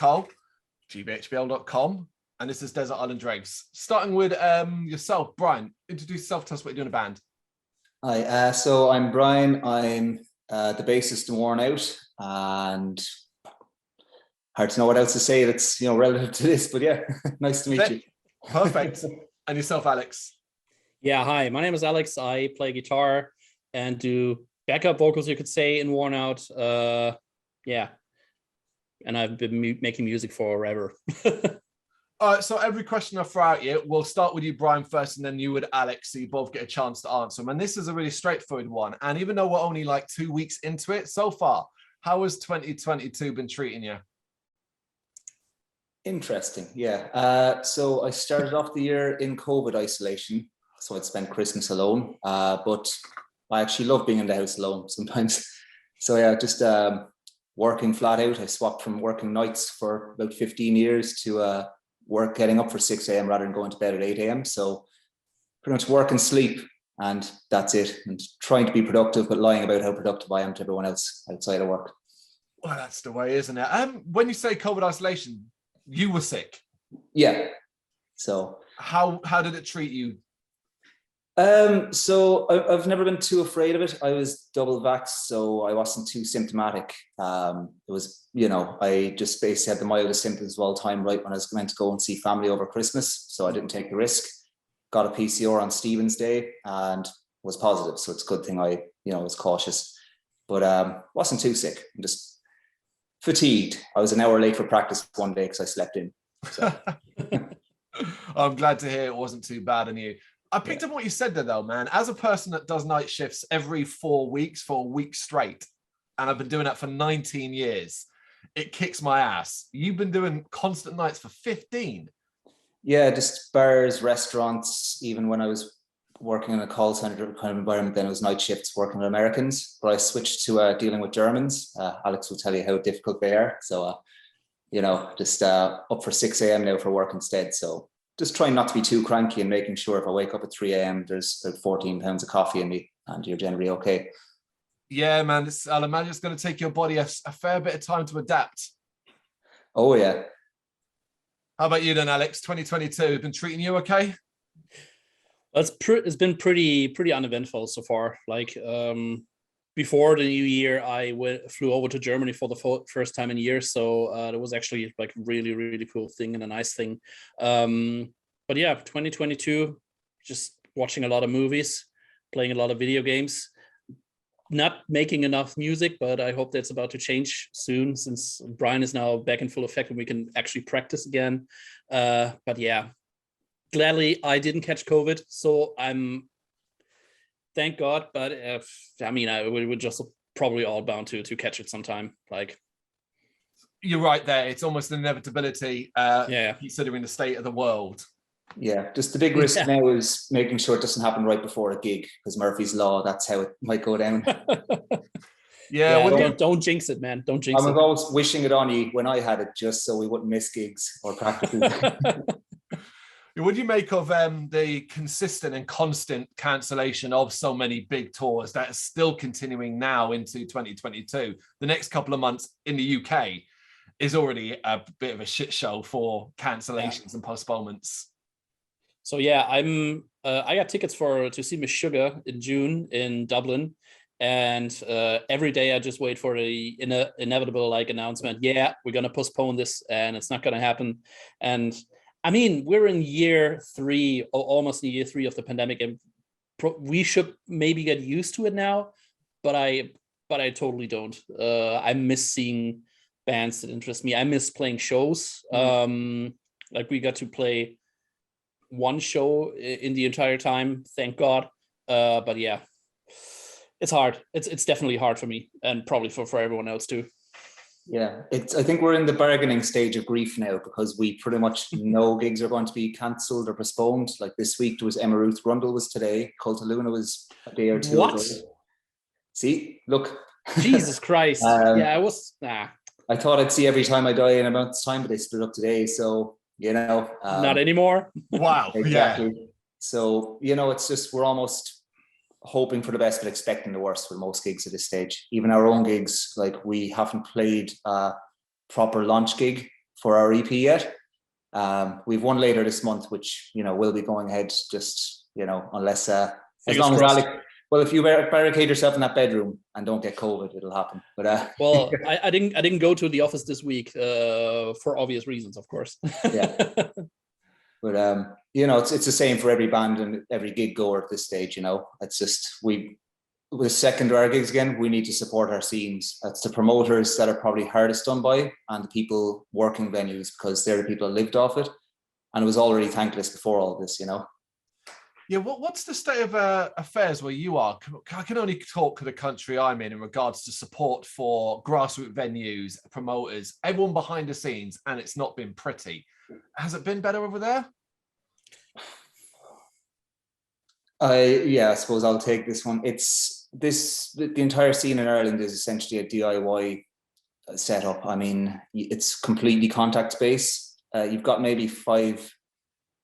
Cole, gbhbl.com, and this is Desert Island Dregs. Starting with yourself, Brian. Introduce yourself, tell us what you do in a band. Hi, so I'm Brian. I'm the bassist in Worn Out, and hard to know what else to say that's relative to this, but yeah, nice to meet you. Perfect. And yourself, Alex? Yeah, hi, my name is Alex. I play guitar and do backup vocals, you could say, in Worn Out. Yeah, and I've been making music forever. All right, so every question I throw at you, we'll start with you, Brian, first, and then you with Alex, so you both get a chance to answer them. And this is a really straightforward one. And even though we're only like 2 weeks into it so far, how has 2022 been treating you? Interesting, yeah. So I started off the year in COVID isolation, so I'd spent Christmas alone, but I actually love being in the house alone sometimes. So yeah, just working flat out. I swapped from working nights for about 15 years to getting up for 6 a.m. rather than going to bed at 8 a.m. So pretty much work and sleep, and that's it. And trying to be productive, but lying about how productive I am to everyone else outside of work. Well, that's the way, isn't it? When you say COVID isolation, you were sick. Yeah. So how did it treat you? So I've never been too afraid of it. I was double vaxxed, so I wasn't too symptomatic. It was, I just basically had the mildest symptoms of all time right when I was meant to go and see family over Christmas. So I didn't take the risk. Got a PCR on Stephen's Day and was positive. So it's a good thing I was cautious, but wasn't too sick. I'm just fatigued. I was an hour late for practice one day because I slept in. So. I'm glad to hear it wasn't too bad on you. I picked up what you said there, though, man. As a person that does night shifts every 4 weeks for a week straight, and I've been doing that for 19 years, it kicks my ass. You've been doing constant nights for 15. Yeah, just bars, restaurants. Even when I was working in a call center kind of environment, then it was night shifts working with Americans. But I switched to dealing with Germans. Alex will tell you how difficult they are. So, just up for 6 a.m. now for work instead. So just trying not to be too cranky and making sure if I wake up at 3 a.m. there's about 14 pounds of coffee in me and you're generally okay. Yeah, man, I'll imagine it's going to take your body a fair bit of time to adapt. Oh, yeah. How about you then, Alex? 2022 been treating you okay? Well, it's been pretty uneventful so far. Like before the new year, I flew over to Germany for the first time in years. So it was actually like really, really cool thing and a nice thing. But yeah, 2022, just watching a lot of movies, playing a lot of video games, not making enough music, but I hope that's about to change soon since Brian is now back in full effect and we can actually practice again. But yeah, gladly I didn't catch COVID. So thank God, but we were just probably all bound to catch it sometime. Like, you're right there. It's almost an inevitability, considering the state of the world. Yeah, just the big risk now is making sure it doesn't happen right before a gig, because Murphy's Law, that's how it might go down. Don't jinx it, man. Don't jinx it. I was always wishing it on you when I had it, just so we wouldn't miss gigs or practices. What do you make of the consistent and constant cancellation of so many big tours that is still continuing now into 2022? The next couple of months in the UK is already a bit of a shit show for cancellations and postponements. So yeah, I got tickets to see Miss Sugar in June in Dublin, and every day I just wait for the inevitable announcement. Yeah, we're gonna postpone this, and it's not gonna happen. And I mean, we're in year 3, or almost in year 3 of the pandemic, and we should maybe get used to it now. But I totally don't. I miss seeing bands that interest me. I miss playing shows. Like we got to play one show in the entire time, thank God. But yeah, it's hard. It's definitely hard for me, and probably for everyone else too. Yeah, I think we're in the bargaining stage of grief now, because we pretty much know gigs are going to be cancelled or postponed. Like this week, there was Emma Ruth Rundle was today. Cult of Luna was a day or two ago. See, look. Jesus Christ. Yeah, I was. I thought I'd see Every Time I Die in a month's time, but they split up today. So, not anymore. Wow. Exactly. Yeah. So, it's just, we're almost hoping for the best but expecting the worst with most gigs at this stage. Even our own gigs, like we haven't played a proper launch gig for our EP yet. We've one later this month, which, you know, will be going ahead, just, you know, unless as long as Alec, well, if you barricade yourself in that bedroom and don't get COVID, it'll happen. But well, I didn't go to the office this week for obvious reasons, of course. Yeah. But you know, it's the same for every band and every gig goer at this stage. You know, it's just with secondary gigs again, we need to support our scenes. That's the promoters that are probably hardest done by, and the people working venues, because they're the people that lived off it, and it was already thankless before all this. You know. Yeah, what's the state of affairs where you are? I can only talk to the country I'm in regards to support for grassroots venues, promoters, everyone behind the scenes, and it's not been pretty. Has it been better over there? Yeah, I suppose I'll take this one. The entire scene in Ireland is essentially a DIY setup. I mean, it's completely contact based. You've got maybe 5,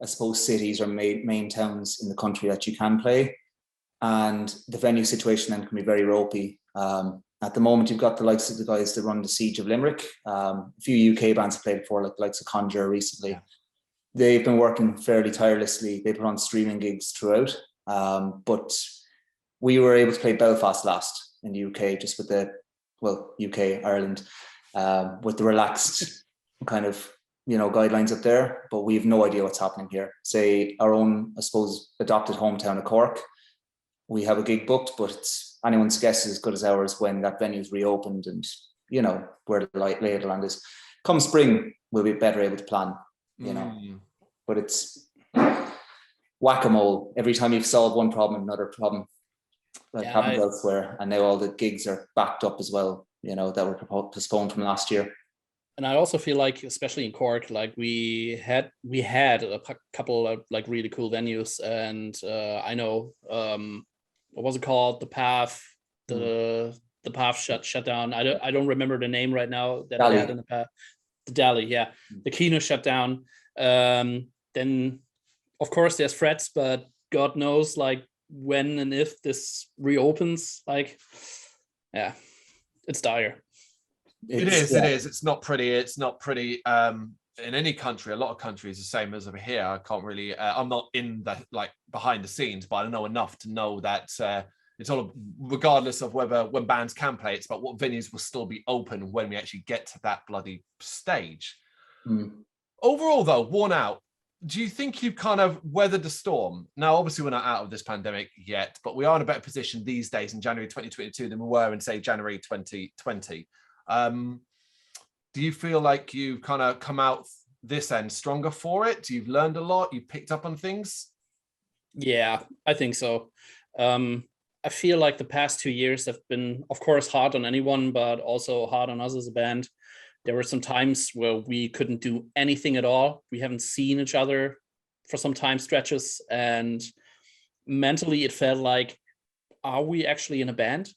I suppose, cities or main towns in the country that you can play, and the venue situation then can be very ropey. At the moment, you've got the likes of the guys that run the Siege of Limerick. A few UK bands have played before, like the likes of Conjure recently. Yeah. They've been working fairly tirelessly. They put on streaming gigs throughout, but we were able to play Belfast last in the UK, just with UK, Ireland, with the relaxed kind of, you know, guidelines up there, but we have no idea what's happening here. Say our own, I suppose, adopted hometown of Cork, we have a gig booked, but it's anyone's guess is as good as ours when that venue's reopened and, you know, where the lay of the land is. Come spring, we'll be better able to plan, you know. But it's whack-a-mole. Every time you've solved one problem, another problem happens elsewhere. And now all the gigs are backed up as well, you know, that were postponed from last year. And I also feel like, especially in Cork, like we had a couple of like really cool venues, and I know what was it called? The Path, the Path shut down. I don't remember the name right now that I had in the past. The Dally, yeah. The Kino shut down. Then of course there's Frets, but God knows like when and if this reopens. Like, yeah, it's dire. It is. It's not pretty. It's not pretty in any country. A lot of countries the same as over here. I can't really. I'm not in the like behind the scenes, but I know enough to know that it's all, regardless of when bands can play, it's about what venues will still be open when we actually get to that bloody stage. Overall, though, worn out. Do you think you've kind of weathered the storm? Now, obviously, we're not out of this pandemic yet, but we are in a better position these days in January 2022 than we were in, say, January 2020. Do you feel like you've kind of come out this end stronger for it? You've learned a lot? You've picked up on things? Yeah, I think so. I feel like the past 2 years have been, of course, hard on anyone, but also hard on us as a band. There were some times where we couldn't do anything at all. We haven't seen each other for some time stretches, and mentally it felt like, are we actually in a band?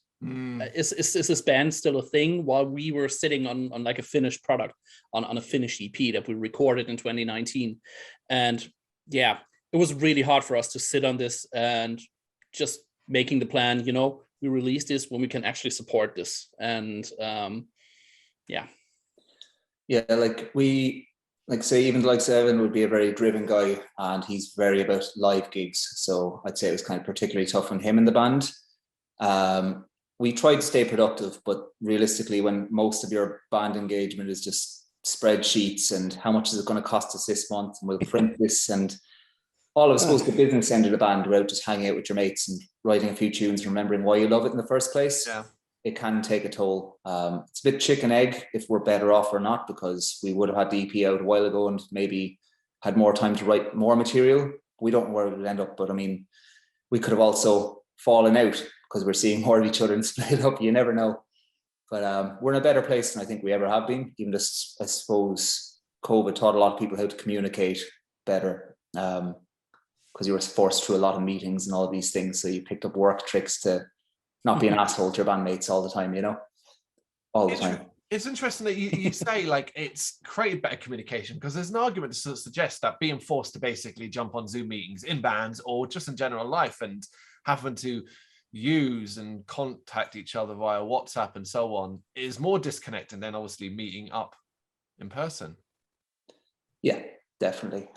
Is this band still a thing, while we were sitting on like a finished product, on a finished EP that we recorded in 2019? And yeah, it was really hard for us to sit on this and just making the plan, you know, we release this when we can actually support this. And like say even like Evan would be a very driven guy, and he's very about live gigs, so I'd say it was kind of particularly tough on him in the band. We tried to stay productive, but realistically, when most of your band engagement is just spreadsheets and how much is it going to cost us this month, and we'll print this, and all of, I suppose, the business end of the band, about just hanging out with your mates and writing a few tunes, remembering why you love it in the first place, it can take a toll. It's a bit chicken egg if we're better off or not, because we would have had the EP out a while ago and maybe had more time to write more material. We don't know where it would end up, but I mean, we could have also fallen out because we're seeing more of each other and split up. You never know. But we're in a better place than I think we ever have been. Even just, I suppose, COVID taught a lot of people how to communicate better, because you were forced through a lot of meetings and all of these things. So you picked up work tricks to not be an asshole to your bandmates all the time, you know, all the time. It's interesting that you say like it's created better communication, because there's an argument to suggest that being forced to basically jump on Zoom meetings in bands or just in general life and having to use and contact each other via WhatsApp and so on is more disconnecting than obviously meeting up in person. Yeah, definitely.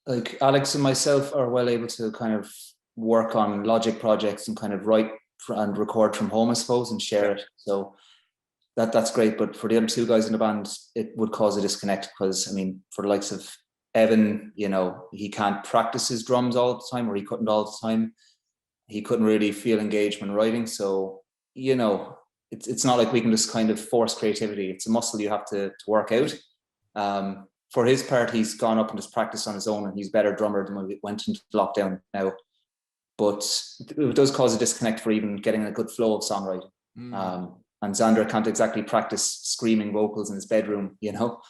Like Alex and myself are well able to kind of work on Logic projects and kind of write and record from home, I suppose, and share it. So that's great. But for the other two guys in the band, it would cause a disconnect because, I mean, for the likes of Evan, you know, he can't practice his drums all the time, or he couldn't all the time. He couldn't really feel engaged when writing. So, you know, it's not like we can just kind of force creativity. It's a muscle you have to work out. For his part, he's gone up and just practiced on his own, and he's a better drummer than when we went into lockdown now. But it does cause a disconnect for even getting a good flow of songwriting. And Xander can't exactly practice screaming vocals in his bedroom, you know?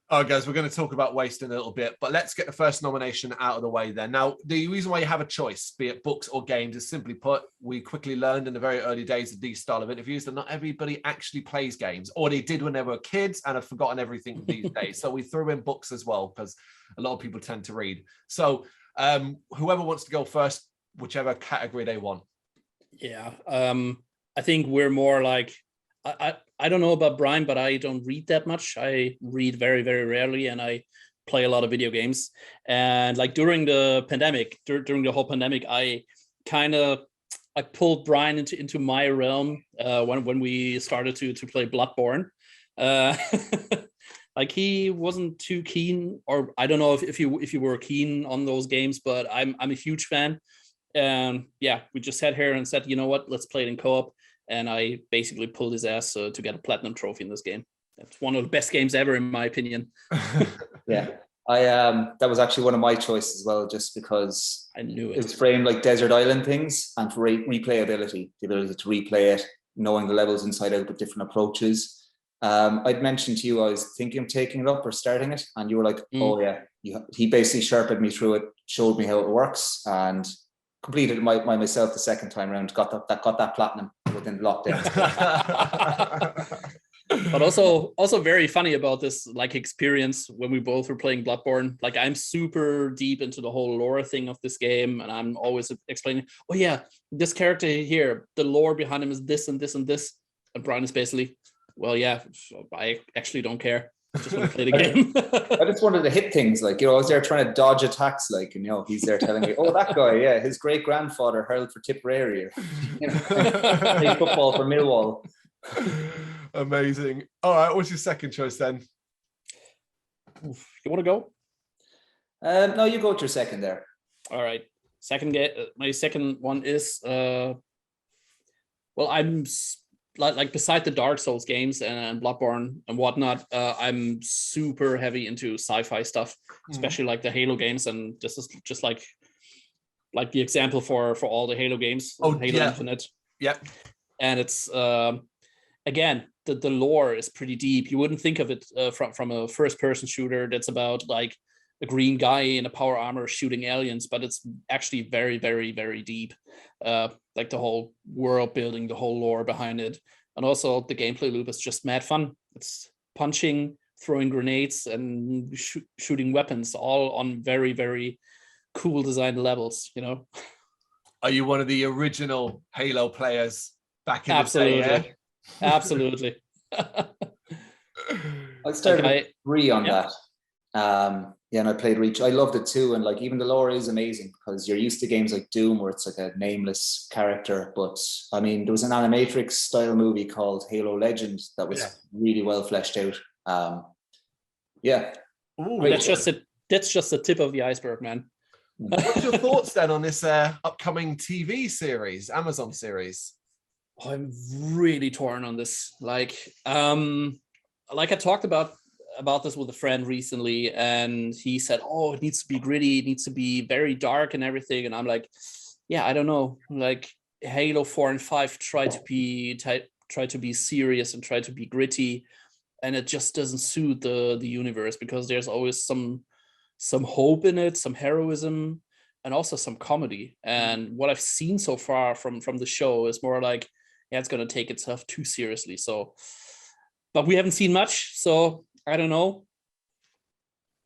All right, guys, we're going to talk about Waste in a little bit, but let's get the first nomination out of the way then. Now, the reason why you have a choice, be it books or games, is simply put, we quickly learned in the very early days of these style of interviews that not everybody actually plays games, or they did when they were kids and have forgotten everything these days. So we threw in books as well, because a lot of people tend to read. So whoever wants to go first, whichever category they want. Yeah, I think we're more like, I don't know about Brian, but I don't read that much. I read very, very rarely, and I play a lot of video games. And like during the pandemic, during the whole pandemic, I pulled Brian into my realm when we started to play Bloodborne. Like he wasn't too keen, or I don't know if you were keen on those games, but I'm a huge fan. And yeah, we just sat here and said, you know what, let's play it in co-op. And I basically pulled his ass to get a platinum trophy in this game. It's one of the best games ever, in my opinion. Yeah, that was actually one of my choices as well, just because I knew it. It was framed like Desert Island things, and for replayability, the ability to replay it, knowing the levels inside out with different approaches. I'd mentioned to you I was thinking of taking it up or starting it, and you were like, "Oh yeah." He basically sharpened me through it, showed me how it works, and completed it myself the second time around. Got that platinum within lockdown. But also very funny about this like experience when we both were playing Bloodborne. Like I'm super deep into the whole lore thing of this game, and I'm always explaining, oh yeah, this character here, the lore behind him is this and this and this. And Brian is basically, well, yeah, I actually don't care. I just want to play the game. I just wanted to hit things, like, you know, I was there trying to dodge attacks, like, and, you know, he's there telling me, oh, that guy, yeah, his great grandfather hurled for Tipperary, you know, played football for Millwall. Amazing. All right, what's your second choice then? You want to go? No, you go to your second there. All right. My second one is well, I'm like beside the Dark Souls games and Bloodborne and whatnot, I'm super heavy into sci-fi stuff, especially like the Halo games, and this is just like the example for all the Halo games. Halo Infinite. Yeah. And it's again, the lore is pretty deep. You wouldn't think of it from a first-person shooter that's about like a green guy in a power armor shooting aliens, but it's actually very, very, very deep. Like the whole world building, the whole lore behind it. And also the gameplay loop is just mad fun. It's punching, throwing grenades, and shooting weapons, all on very, very cool design levels, you know? Are you one of the original Halo players back in the day? Yeah? Absolutely. I started with 3 on that. Yeah, and I played Reach. I loved it too, and like even the lore is amazing because you're used to games like Doom where it's like a nameless character. But I mean, there was an Animatrix style movie called Halo Legend that was really well fleshed out. Yeah. Ooh, that's just the tip of the iceberg, man. What's your thoughts then on this upcoming TV series, Amazon series? I'm really torn on this. Like I talked about this with a friend recently, and he said, oh, it needs to be gritty, it needs to be very dark and everything. And I'm like, yeah, I don't know. Like Halo 4 and 5 try to be serious and try to be gritty, and it just doesn't suit the universe, because there's always some hope in it, some heroism, and also some comedy. And what I've seen so far from the show is more like, yeah, it's going to take itself too seriously. So, but we haven't seen much, so I don't know.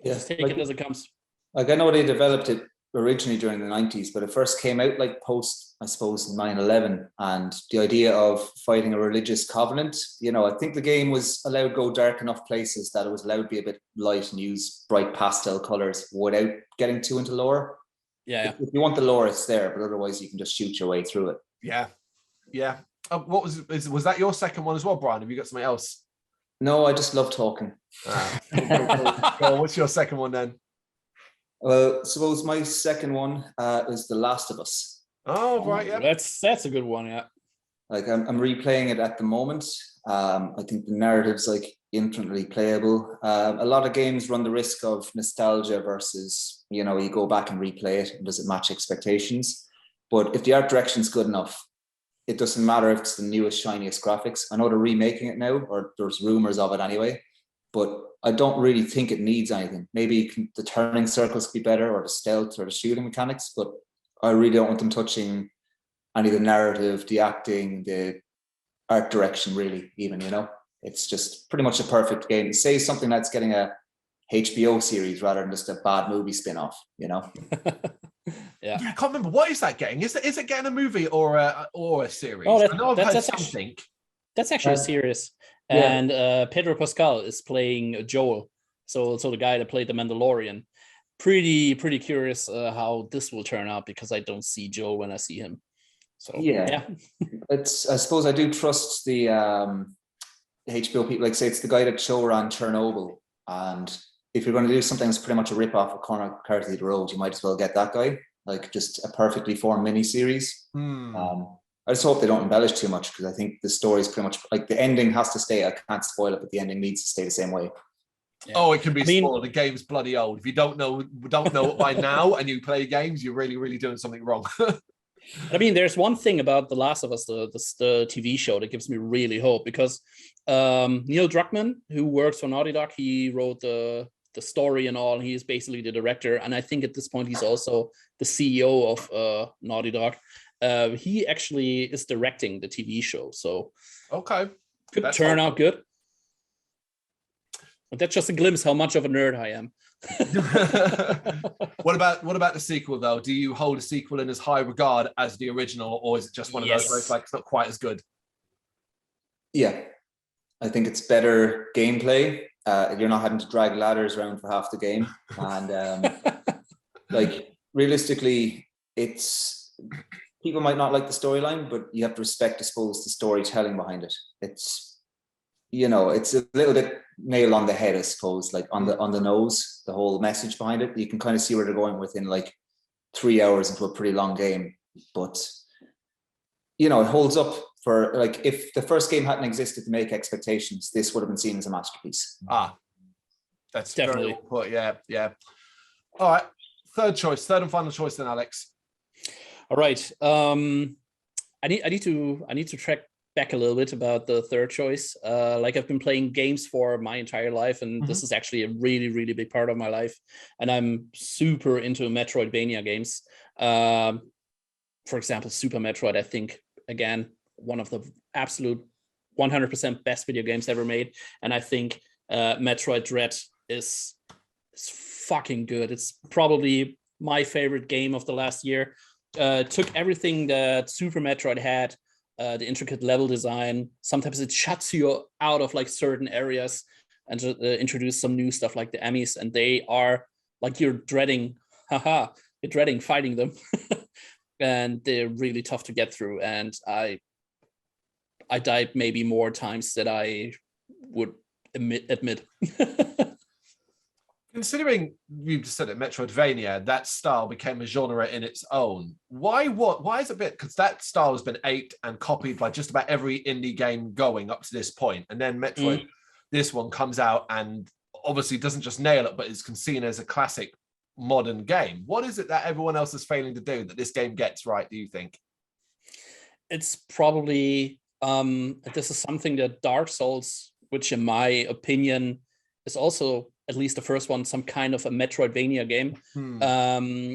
Yeah, just take it as it comes. Like I know they developed it originally during the 90s, but it first came out like post, I suppose, 9/11, and the idea of fighting a religious covenant. You know, I think the game was allowed to go dark enough places that it was allowed to be a bit light and use bright pastel colors without getting too into lore. Yeah. If you want the lore, it's there, but otherwise you can just shoot your way through it. Yeah. What was that your second one as well, Brian? Have you got something else? No, I just love talking. Well, what's your second one then? Well, suppose my second one is The Last of Us. Oh, right, yeah. That's a good one, yeah. Like I'm replaying it at the moment. I think the narrative's like infinitely playable. A lot of games run the risk of nostalgia versus, you know, you go back and replay it and does it match expectations? But if the art direction's good enough, it doesn't matter if it's the newest, shiniest graphics. I know they're remaking it now, or there's rumors of it anyway, but I don't really think it needs anything. Maybe the turning circles could be better, or the stealth or the shooting mechanics, but I really don't want them touching any of the narrative, the acting, the art direction, really, even, you know. It's just pretty much a perfect game. Say something that's getting a HBO series rather than just a bad movie spin-off, you know. Yeah. I can't remember, what is that getting? Is it getting a movie or a series? Oh, I know I've heard something. That's actually a series. And Pedro Pascal is playing Joel, so the guy that played the Mandalorian. Pretty curious how this will turn out, because I don't see Joel when I see him. So yeah. I suppose I do trust the HBO people. Like, say it's the guy that showran Chernobyl, and if you're going to do something that's pretty much a rip-off of Cormac McCarthy the Road, you might as well get that guy. Like, just a perfectly formed mini-series. I just hope they don't embellish too much, because I think the story is pretty much like the ending has to stay. I can't spoil it, but the ending needs to stay the same way. Yeah. Oh, it can be spoiled. The game's bloody old. If you don't know it by now and you play games, you're really doing something wrong. I mean, there's one thing about The Last of Us, the TV show, that gives me really hope, because Neil Druckmann, who works for Naughty Dog, he wrote the story and all. He is basically the director, and I think at this point he's also the CEO of Naughty Dog. He actually is directing the TV show, so okay, could turn out good. But that's just a glimpse how much of a nerd I am. What about the sequel though? Do you hold a sequel in as high regard as the original, or is it just one of those where it's like it's not quite as good? Yeah, I think it's better gameplay. You're not having to drag ladders around for half the game, and like realistically, it's people might not like the storyline, but you have to respect, I suppose, the storytelling behind it. It's, you know, it's a little bit nail on the head, I suppose, like on the nose, the whole message behind it. You can kind of see where they're going within like 3 hours into a pretty long game, but you know, it holds up for, like, if the first game hadn't existed to make expectations, this would have been seen as a masterpiece. That's definitely very well put. Yeah. All right, third and final choice then, Alex. All right. I need to track back a little bit about the third choice. Like, I've been playing games for my entire life, and this is actually a really big part of my life. And I'm super into Metroidvania games. For example, Super Metroid, I think, again, one of the absolute 100% best video games ever made. And I think Metroid Dread is fucking good. It's probably my favorite game of the last year. Took everything that Super Metroid had, the intricate level design. Sometimes it shuts you out of like certain areas, and introduce some new stuff like the Emmys, and they are like, you're dreading fighting them. And they're really tough to get through, and I died maybe more times than I would admit. Considering you just said it, Metroidvania, that style became a genre in its own. Why is it because that style has been aped and copied by just about every indie game going up to this point, and then Metroid, this one comes out and obviously doesn't just nail it, but is seen as a classic modern game. What is it that everyone else is failing to do that this game gets right, do you think? It's probably this is something that Dark Souls, which in my opinion is also, at least the first one, some kind of a Metroidvania game.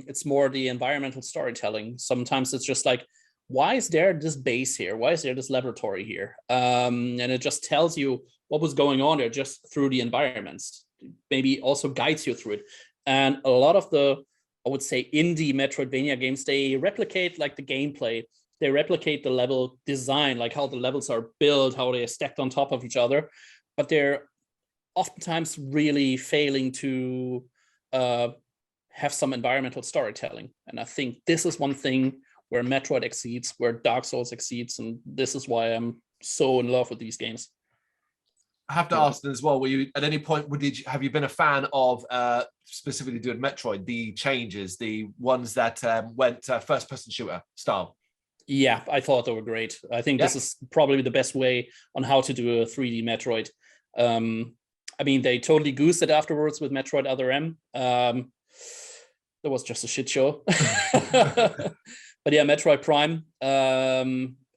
It's more the environmental storytelling. Sometimes it's just like, why is there this base here? Why is there this laboratory here? And it just tells you what was going on there just through the environments. Maybe also guides you through it. And a lot of the I would say, indie Metroidvania games. They replicate like the gameplay. They replicate the level design, like how the levels are built, how they are stacked on top of each other. But they're oftentimes really failing to have some environmental storytelling. And I think this is one thing where Metroid exceeds, where Dark Souls exceeds. And this is why I'm so in love with these games. I have to ask as well, were you at any point, have you been a fan of specifically doing Metroid, the changes, the ones that went first person shooter style? Yeah, I thought they were great. I think this is probably the best way on how to do a 3D Metroid. I mean, they totally goosed it afterwards with Metroid Other M. That was just a shit show. But yeah, Metroid Prime,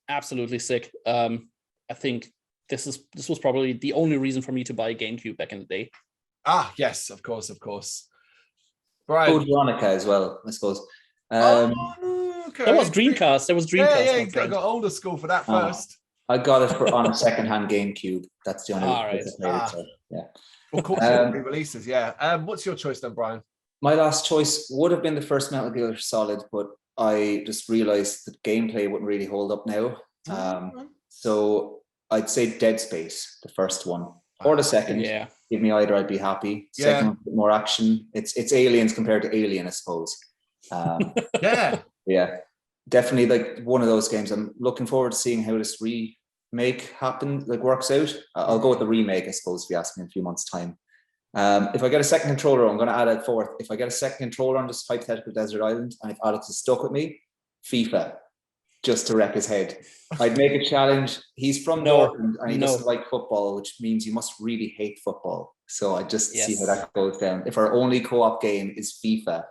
absolutely sick. I think this was probably the only reason for me to buy a GameCube back in the day. Ah, yes, of course. Brian. Code Veronica as well, I suppose. Okay. That was Dreamcast. Yeah, you got older school for that first. I got it on a second-hand GameCube. That's the only place I played it. So, yeah. Of course, re-releases. Yeah. What's your choice then, Brian? My last choice would have been the first Metal Gear Solid, but I just realized that gameplay wouldn't really hold up now. So I'd say Dead Space, the first one, or the second. Yeah. Give me either, I'd be happy. Second, a bit more action. It's Aliens compared to Alien, I suppose. Yeah, definitely like one of those games. I'm looking forward to seeing how this remake works out. I'll go with the remake, I suppose, if you ask me in a few months' time. If I get a second controller, I'm going to add a fourth. If I get a second controller on this hypothetical desert island, and if Alex is stuck with me, FIFA, just to wreck his head. I'd make a challenge. He's from Dortmund and he doesn't like football, which means you must really hate football. So I just see how that goes down. If our only co-op game is FIFA,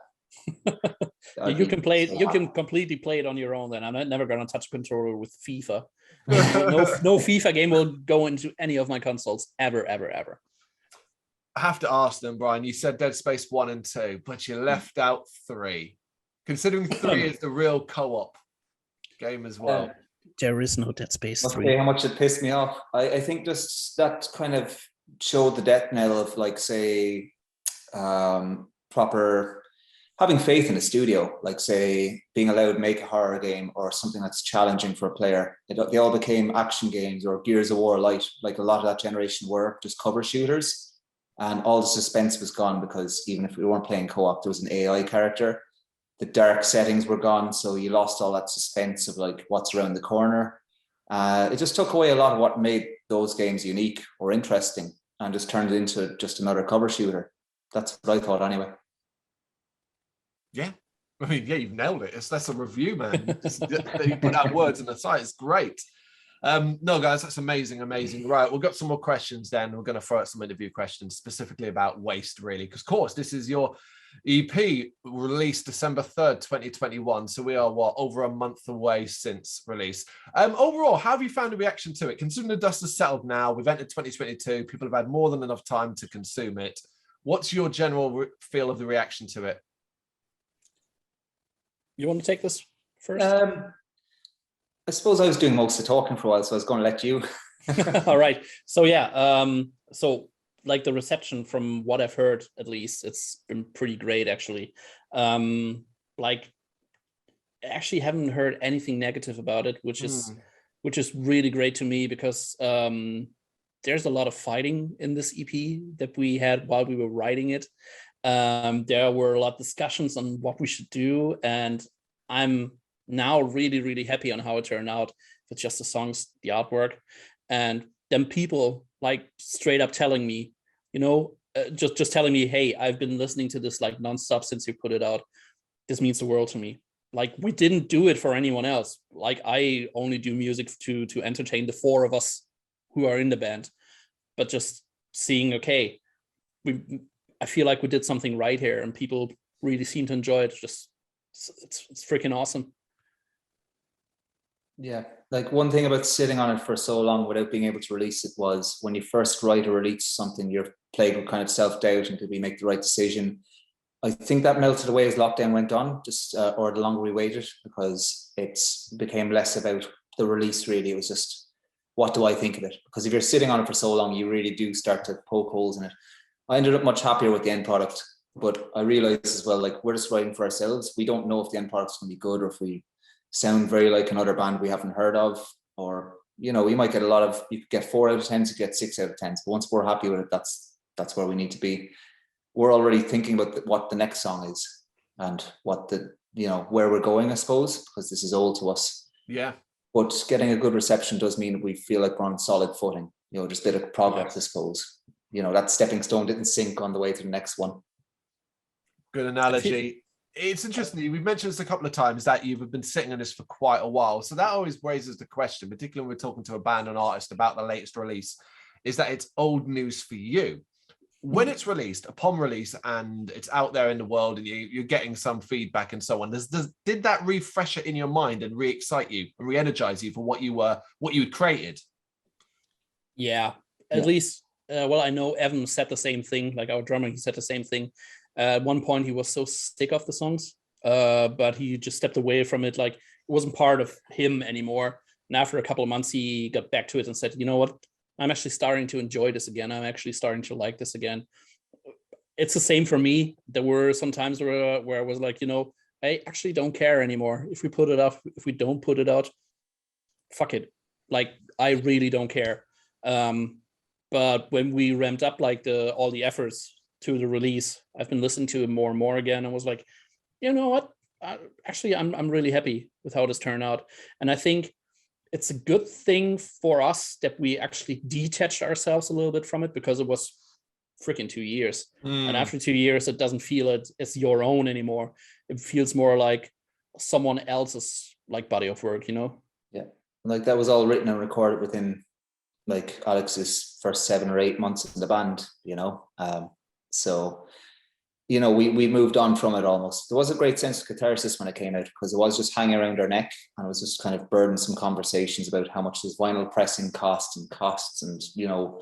you can play it. You can completely play it on your own. Then I'm never going to touch a controller with FIFA. No FIFA game will go into any of my consoles ever. I have to ask them, Brian. You said Dead Space 1 and 2, but you left out 3. Considering 3 is the real co-op game as well. There is no Dead Space 3. Okay, how much it pissed me off. I think just that kind of showed the death knell of, like, say, proper having faith in the studio, like, say, being allowed to make a horror game or something that's challenging for a player. They all became action games or Gears of War Light, like a lot of that generation were just cover shooters. And all the suspense was gone because even if we weren't playing co-op, there was an AI character. The dark settings were gone, so you lost all that suspense of like what's around the corner. It just took away a lot of what made those games unique or interesting and just turned it into just another cover shooter. That's what I thought anyway. Yeah. I mean, yeah, you've nailed it. That's a review, man. You put out words on the site. It's great. No, guys, that's amazing. Right, we've got some more questions then. We're going to throw out some interview questions specifically about Waste, really, because, of course, this is your EP released December 3rd, 2021. So we are, over a month away since release. Overall, how have you found the reaction to it? Considering the dust has settled now, we've entered 2022, people have had more than enough time to consume it. What's your general feel of the reaction to it? You want to take this first? I suppose I was doing most of the talking for a while, so I was going to let you. All right. So yeah, so like the reception from what I've heard, at least, it's been pretty great, actually. Like, I actually haven't heard anything negative about it, which is really great to me because there's a lot of fighting in this EP that we had while we were writing it. There were a lot of discussions on what we should do, and I'm now really, really happy on how it turned out with just the songs, the artwork, and then people like straight up telling me, just telling me, hey, I've been listening to this like nonstop since you put it out. This means the world to me. Like, we didn't do it for anyone else. Like, I only do music to entertain the four of us who are in the band, but just seeing, okay, I feel like we did something right here and people really seem to enjoy it. It's freaking awesome. Yeah, like one thing about sitting on it for so long without being able to release it was when you first write or release something, you're plagued with kind of self-doubt and did we make the right decision? I think that melted away as lockdown went on, or the longer we waited, because it became less about the release, really. It was just, what do I think of it? Because if you're sitting on it for so long, you really do start to poke holes in it. I ended up much happier with the end product. But I realize as well, like, we're just writing for ourselves. We don't know if the end product's going to be good, or if we sound very like another band we haven't heard of, or, you know, we might get you could get 4 out of 10s, you get 6 out of 10s. But once we're happy with it, that's where we need to be. We're already thinking about what the next song is and what where we're going, I suppose, because this is old to us. Yeah. But getting a good reception does mean we feel like we're on solid footing, you know, just a bit of progress, I suppose. You know, that stepping stone didn't sink on the way to the next one. Good analogy. It's interesting. We've mentioned this a couple of times that you've been sitting on this for quite a while. So that always raises the question, particularly when we're talking to a band and artist about the latest release, is that it's old news for you. When it's released, upon release, and it's out there in the world, and you're getting some feedback and so on, did that refresh it in your mind and re-excite you and re-energize you for what you had created? Yeah, at least. Well, I know Evan said the same thing. Like our drummer, he said the same thing. At one point, he was so sick of the songs, but he just stepped away from it. Like, it wasn't part of him anymore. And after a couple of months, he got back to it and said, you know what? I'm actually starting to enjoy this again. I'm actually starting to like this again. It's the same for me. There were some times where I was like, you know, I actually don't care anymore. If we put it up, if we don't put it out, fuck it. Like, I really don't care. But when we ramped up like all the efforts to the release, I've been listening to it more and more again, and was like, you know what? I'm really happy with how this turned out. And I think it's a good thing for us that we actually detached ourselves a little bit from it, because it was freaking 2 years. And after 2 years, it doesn't feel it's your own anymore. It feels more like someone else's like body of work, you know? Yeah. Like, that was all written and recorded within like Alex's first 7 or 8 months in the band, you know? So, you know, we moved on from it almost. There was a great sense of catharsis when it came out, because it was just hanging around our neck, and it was just kind of burdensome conversations about how much does vinyl pressing costs and, you know,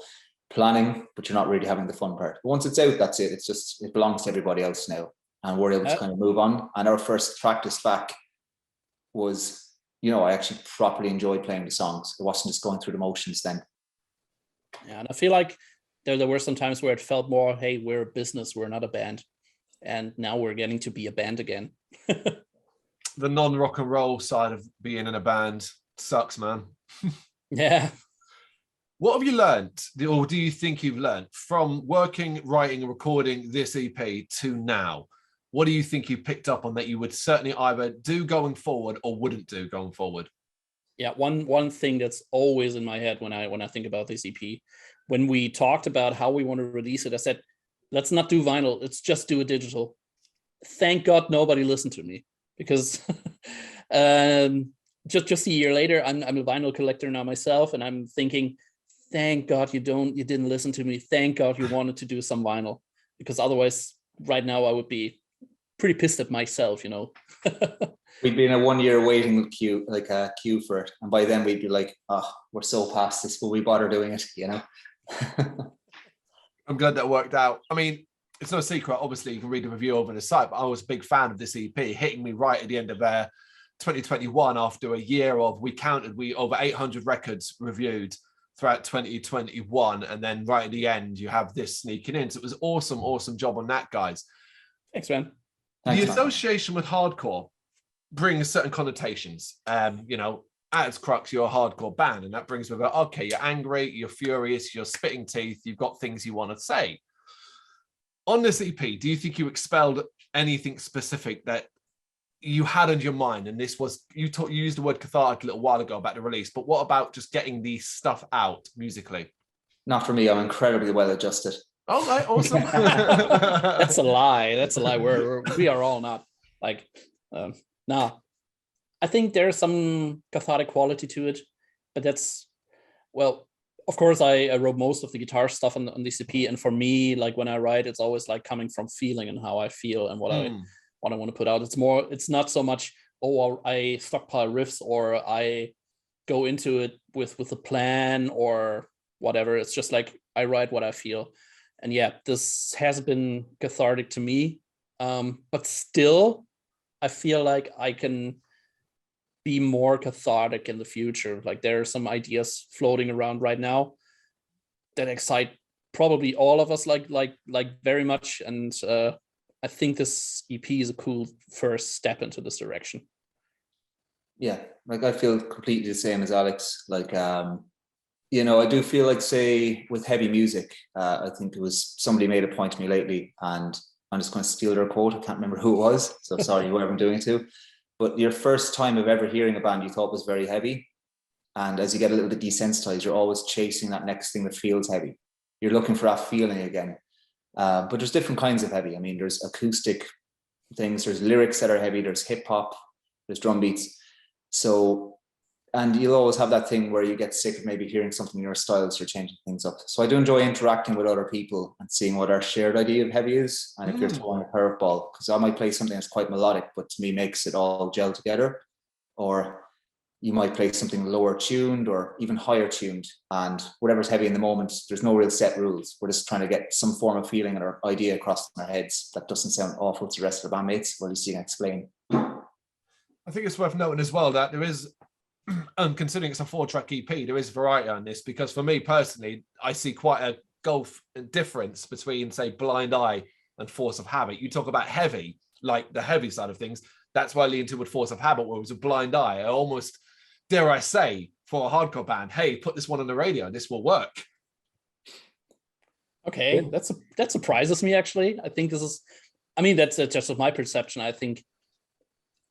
planning, but you're not really having the fun part. But once it's out, that's it. It belongs to everybody else now, and we're able to kind of move on. And our first practice back was, you know, I actually properly enjoyed playing the songs. It wasn't just going through the motions then. Yeah, and I feel like there were some times where it felt more, hey, we're a business, we're not a band. And now we're getting to be a band again. The non-rock and roll side of being in a band sucks, man. Yeah. What have you learned, or do you think you've learned from working, writing, and recording this EP to now? What do you think you picked up on that you would certainly either do going forward or wouldn't do going forward? Yeah, one thing that's always in my head when I think about this EP, when we talked about how we want to release it, I said, let's not do vinyl, let's just do a digital. Thank God nobody listened to me, because just a year later, I'm a vinyl collector now myself, and I'm thinking, thank God you didn't listen to me. Thank God you wanted to do some vinyl, because otherwise right now I would be pretty pissed at myself, you know. We'd be in a 1 year waiting queue, like a queue for it. And by then we'd be like, oh, we're so past this, will we bother doing it, you know? I'm glad that worked out. I mean, it's no secret, obviously, you can read the review over the site, but I was a big fan of this EP, hitting me right at the end of 2021 after a year of, we over 800 records reviewed throughout 2021. And then right at the end, you have this sneaking in. So it was awesome job on that, guys. Thanks, man. The association with hardcore brings certain connotations. You know, at its crux, you're a hardcore band, and that brings with it, okay, you're angry, you're furious, you're spitting teeth, you've got things you want to say. On this EP, do you think you expelled anything specific that you had in your mind? And this was, you used the word cathartic a little while ago about the release, but what about just getting the stuff out musically? Not for me. I'm incredibly well adjusted. Oh, right, awesome. That's a lie. We are all not. Like, nah. I think there's some cathartic quality to it, but that's, well, of course, I wrote most of the guitar stuff on this EP, and for me, like when I write, it's always like coming from feeling and how I feel and what I want to put out. It's not so much, oh, I stockpile riffs or I go into it with a plan or whatever. It's just like I write what I feel. And yeah, this has been cathartic to me, but still, I feel like I can be more cathartic in the future. Like there are some ideas floating around right now that excite probably all of us like very much. And I think this EP is a cool first step into this direction. Yeah, like I feel completely the same as Alex. Like, you know, I do feel like, say, with heavy music, I think it was somebody made a point to me lately, and I'm just going to steal their quote. I can't remember who it was, so sorry whoever I'm doing it to. But your first time of ever hearing a band you thought was very heavy, and as you get a little bit desensitized, you're always chasing that next thing that feels heavy. You're looking for that feeling again. But there's different kinds of heavy. I mean, there's acoustic things, there's lyrics that are heavy, there's hip hop, there's drum beats. So, and you'll always have that thing where you get sick of maybe hearing something in your style, so you're changing things up. So I do enjoy interacting with other people and seeing what our shared idea of heavy is. And if you're throwing a curveball, because I might play something that's quite melodic, but to me makes it all gel together. Or you might play something lower tuned or even higher tuned, and whatever's heavy in the moment, there's no real set rules. We're just trying to get some form of feeling or idea across in our heads that doesn't sound awful to the rest of the bandmates, or at least you can explain. I think it's worth noting as well that there is, considering it's a 4-track EP, there is variety on this, because for me personally, I see quite a gulf difference between, say, Blind Eye and Force of Habit. You talk about heavy, like the heavy side of things. That's why I lean toward Force of Habit, where it was a Blind Eye. I almost, dare I say, for a hardcore band, hey, put this one on the radio, this will work. Okay, that surprises me, actually. I think this is, I mean, that's just my perception. I think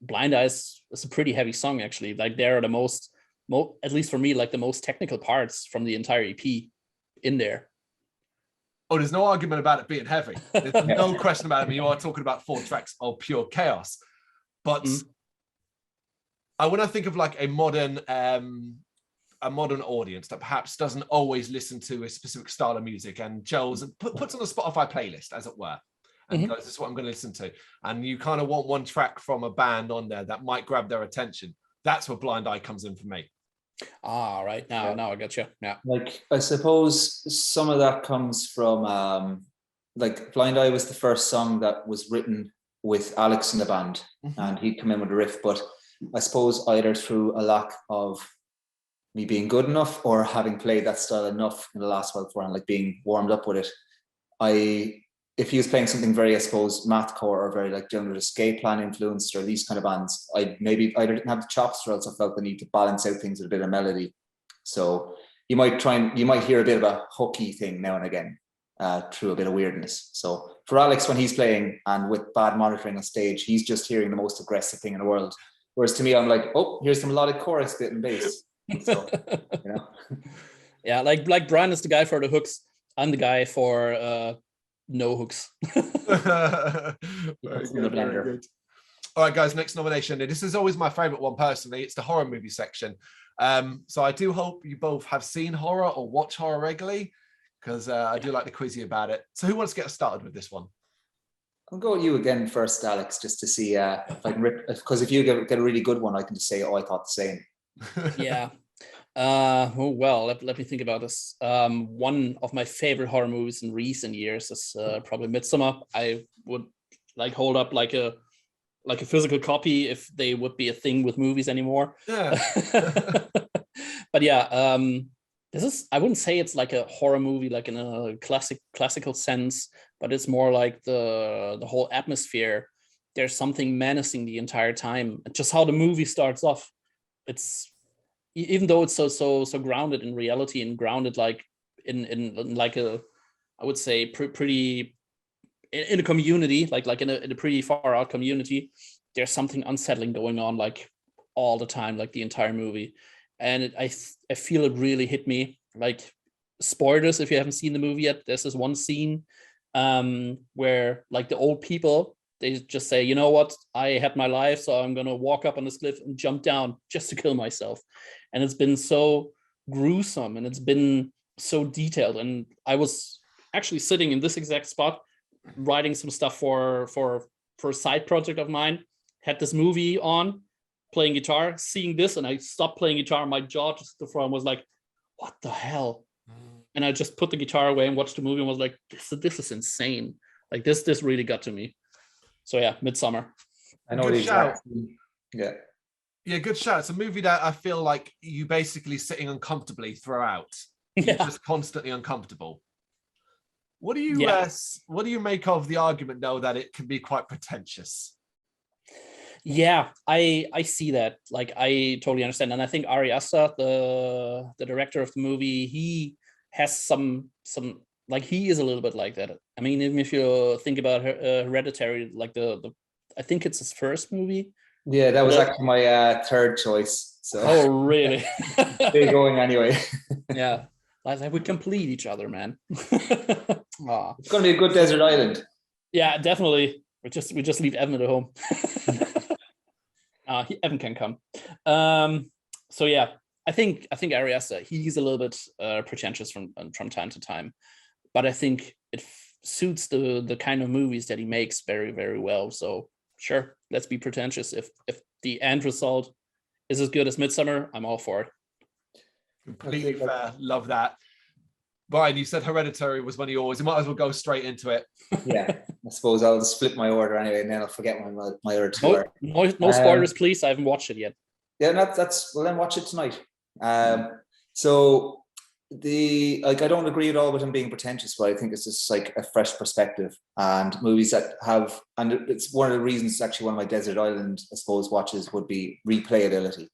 Blind Eyes is a pretty heavy song, actually. Like, there are the most, at least for me, like the most technical parts from the entire EP in there. Oh, there's no argument about it being heavy. There's no question about it. I mean, you are talking about 4 tracks of pure chaos. But when I think of like a modern audience that perhaps doesn't always listen to a specific style of music and gels and puts on a Spotify playlist, as it were, and goes, this is what I'm going to listen to. And you kind of want one track from a band on there that might grab their attention. That's where Blind Eye comes in for me. Ah, right. Now I got you. Yeah. Like, I suppose some of that comes from, like, Blind Eye was the first song that was written with Alex in the band, and he'd come in with a riff. But I suppose either through a lack of me being good enough or having played that style enough in the last while beforehand, like being warmed up with it, if he was playing something very, I suppose, mathcore or very like general escape plan influenced or these kind of bands, I either didn't have the chops or else I felt the need to balance out things with a bit of melody. So you might hear a bit of a hooky thing now and again through a bit of weirdness. So for Alex, when he's playing and with bad monitoring on stage, he's just hearing the most aggressive thing in the world. Whereas to me, I'm like, oh, here's the melodic chorus bit and bass. So, you know. Yeah, like Brian is the guy for the hooks. I'm the guy for no hooks. Very good. All right, guys, next nomination. This is always my favorite one personally. It's the horror movie section. So I do hope you both have seen horror or watch horror regularly, because I do like to quiz you about it. So who wants to get us started with this one? I'll go with you again first, Alex, just to see if I can rip, because if you get a really good one, I can just say, oh, I thought the same. Yeah. Well, let me think about this. One of my favorite horror movies in recent years is probably Midsommar. I would like hold up like a physical copy if they would be a thing with movies anymore. Yeah. But yeah, this is, I wouldn't say it's like a horror movie like in a classical sense, but it's more like the whole atmosphere. There's something menacing the entire time. Just how the movie starts off, it's, even though it's so grounded in reality and grounded like in like a, I would say pretty in a community, like in a pretty far out community, there's something unsettling going on like all the time, like the entire movie. And I feel it really hit me. Like, spoilers if you haven't seen the movie yet, there's this one scene where like the old people, they just say, you know what, I had my life, so I'm gonna walk up on this cliff and jump down just to kill myself. And it's been so gruesome and it's been so detailed. And I was actually sitting in this exact spot writing some stuff for a side project of mine, had this movie on, playing guitar, seeing this, and I stopped playing guitar. My jaw just the front was like, what the hell? And I just put the guitar away and watched the movie and was like, this is insane. Like this really got to me. So yeah, Midsommar. I know the exact. Yeah. Yeah, good shout. It's a movie that I feel like you basically sitting uncomfortably throughout. You're just constantly uncomfortable. What do you make of the argument though that it can be quite pretentious? Yeah, I see that. Like, I totally understand, and I think Ari Aster, the director of the movie, he has some like, he is a little bit like that. I mean, even if you think about Hereditary, like the I think it's his first movie. Yeah, that was actually my third choice. So. Oh, really? They're going anyway. Yeah, like we complete each other, man. It's going to be a good desert island. Yeah, definitely. We just leave Evan at home. Evan can come. So yeah, I think Ari Aster, he's a little bit pretentious from time to time, but I think it suits the kind of movies that he makes very, very well. So sure, let's be pretentious. If the end result is as good as Midsummer, I'm all for it. Completely fair. Love that. Brian, you said Hereditary was one of yours. You might as well go straight into it. Yeah, I suppose I'll just flip my order anyway, and then I'll forget my other two. No spoilers, please. I haven't watched it yet. Yeah, that's well, then watch it tonight. So I don't agree at all with him being pretentious, but I think it's just like a fresh perspective, and movies that have, and it's one of the reasons actually one of my Desert Island, I suppose, watches would be replayability.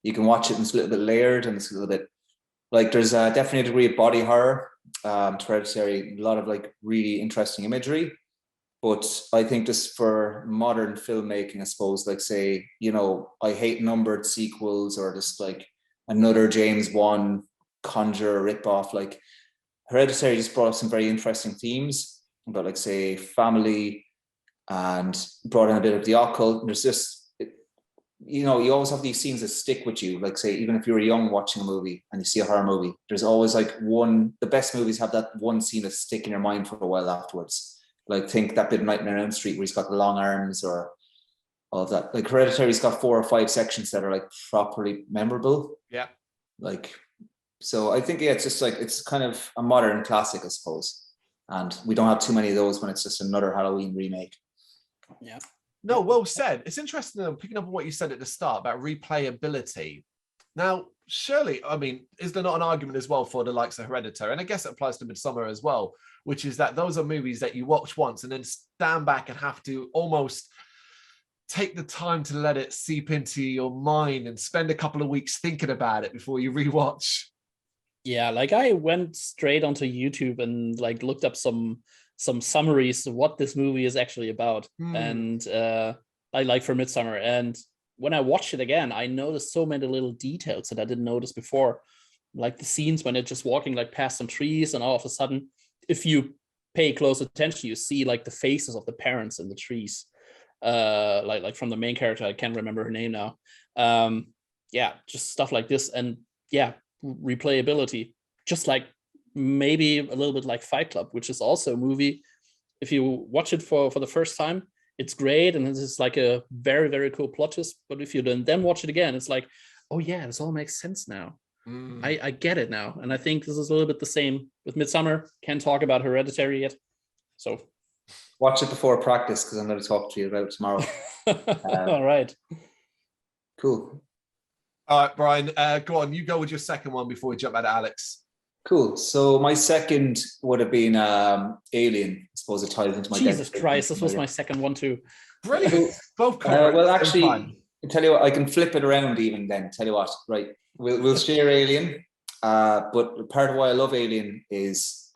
You can watch it and it's a little bit layered, and it's a little bit like there's definitely a degree of body horror to Hereditary, a lot of like really interesting imagery. But I think just for modern filmmaking, I suppose, like say, I hate numbered sequels or just like another James Wan Conjure ripoff. Like Hereditary just brought up some very interesting themes about, like, say, family, and brought in a bit of the occult. And there's just, you always have these scenes that stick with you. Like, say, even if you were young watching a movie and you see a horror movie, there's always like the best movies have that one scene that stick in your mind for a while afterwards. Like, think that bit of Nightmare on Elm Street where he's got the long arms, or all of that. Like Hereditary's got 4 or 5 sections that are like properly memorable. Yeah. Like, so I think, yeah, it's just like, it's kind of a modern classic, I suppose. And we don't have too many of those when it's just another Halloween remake. Yeah. No, well said. It's interesting, though, picking up on what you said at the start about replayability. Now, surely, I mean, is there not an argument as well for the likes of Hereditary? And I guess it applies to Midsommar as well, which is that those are movies that you watch once and then stand back and have to almost take the time to let it seep into your mind and spend a couple of weeks thinking about it before you rewatch. Yeah, like I went straight onto YouTube and like looked up some summaries of what this movie is actually about. And I like for Midsommar. And when I watched it again, I noticed so many little details that I didn't notice before. Like the scenes when it's just walking like past some trees, and all of a sudden, if you pay close attention, you see like the faces of the parents in the trees. Like from the main character, I can't remember her name now. Yeah, just stuff like this. And yeah, replayability, just like maybe a little bit like Fight Club, which is also a movie. If you watch it for the first time, it's great, and it's like a very, very cool plot twist. But if you then watch it again, it's like, oh yeah, this all makes sense now. I get it now. And I think this is a little bit the same with Midsommar. Can't talk about Hereditary yet, so watch it before practice, because I'm going to talk to you about it tomorrow. All right, cool. All right, Brian, go on. You go with your second one before we jump out to Alex. Cool. So my second would have been Alien. I suppose it ties into my Jesus Christ, this was my second one too. Brilliant. Both correct. Well, actually, I tell you what, I can flip it around even then. Tell you what, right? We'll share Alien. But part of why I love Alien is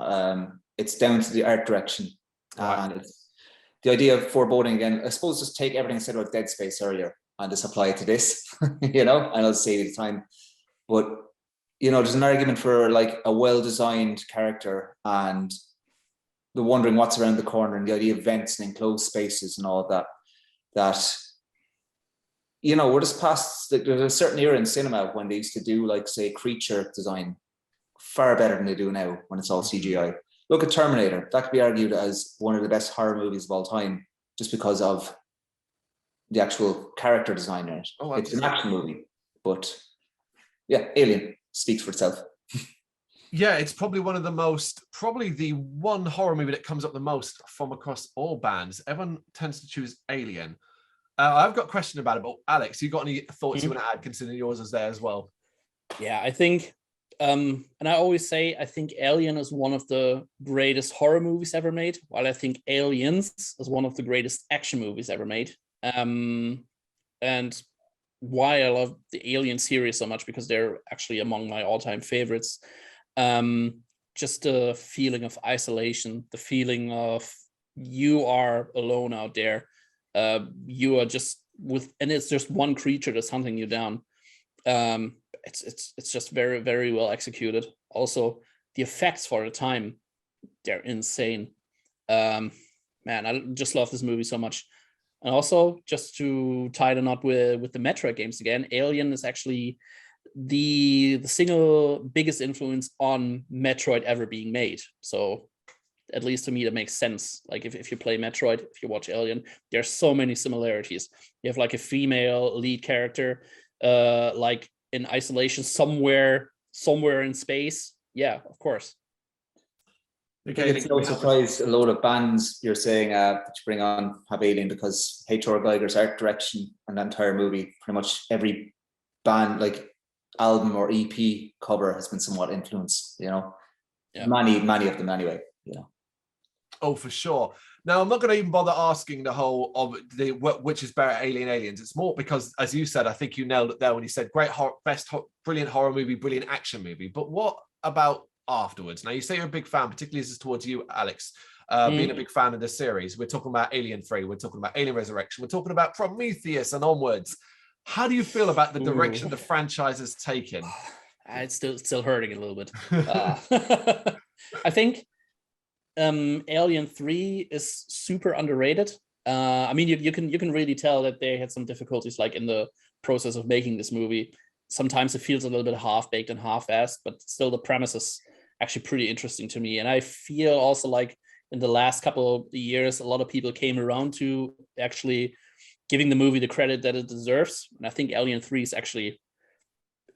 it's down to the art direction. And it's the idea of foreboding again. I suppose just take everything I said about Dead Space earlier and just apply it to this, and I'll save you the time. But there's an argument for like a well-designed character and the wondering what's around the corner, and the idea of vents and enclosed spaces and all of that. That we're just past. There's a certain era in cinema when they used to do, like, say, creature design far better than they do now when it's all CGI. Look at Terminator. That could be argued as one of the best horror movies of all time, just because of the actual character design in it. It's an action movie, but yeah, Alien speaks for itself. Yeah, it's probably probably the one horror movie that comes up the most from across all bands. Everyone tends to choose Alien. I've got a question about it, but Alex, you got any thoughts you want to add, considering yours is there as well? Yeah, I think And I always say, I think Alien is one of the greatest horror movies ever made, while I think Aliens is one of the greatest action movies ever made. And why I love the Alien series so much, because they're actually among my all-time favorites. Just the feeling of isolation, the feeling of you are alone out there. You are just and it's just one creature that's hunting you down. It's just very, very well executed. Also, the effects for the time, they're insane. Man, I just love this movie so much. And also, just to tie the knot with the Metroid games again, Alien is actually the single biggest influence on Metroid ever being made. So at least to me, that makes sense. Like if you play Metroid, if you watch Alien, there's so many similarities. You have like a female lead character, like in isolation somewhere in space. Yeah, of course. Okay, it's no surprise a load of bands you're saying that you bring on have Alien, because H.R. Geiger's art direction and the entire movie, pretty much every band, like album or EP cover has been somewhat influenced, you know. Yeah. Many of them anyway, you know. Oh, for sure. Now, I'm not going to even bother asking the whole of the which is better, Aliens. It's more because, as you said, I think you nailed it there when you said brilliant horror movie, brilliant action movie. But what about afterwards? Now, you say you're a big fan, particularly this is towards you, Alex, being a big fan of the series. We're talking about Alien 3, we're talking about Alien Resurrection, we're talking about Prometheus and onwards. How do you feel about the direction the franchise has taken? It's still hurting a little bit. I think Alien 3 is super underrated. I mean, you can really tell that they had some difficulties, like in the process of making this movie. Sometimes it feels a little bit half-baked and half-assed, but still the premise is actually pretty interesting to me. And I feel also like in the last couple of years, a lot of people came around to actually giving the movie the credit that it deserves. And I think Alien 3 is actually,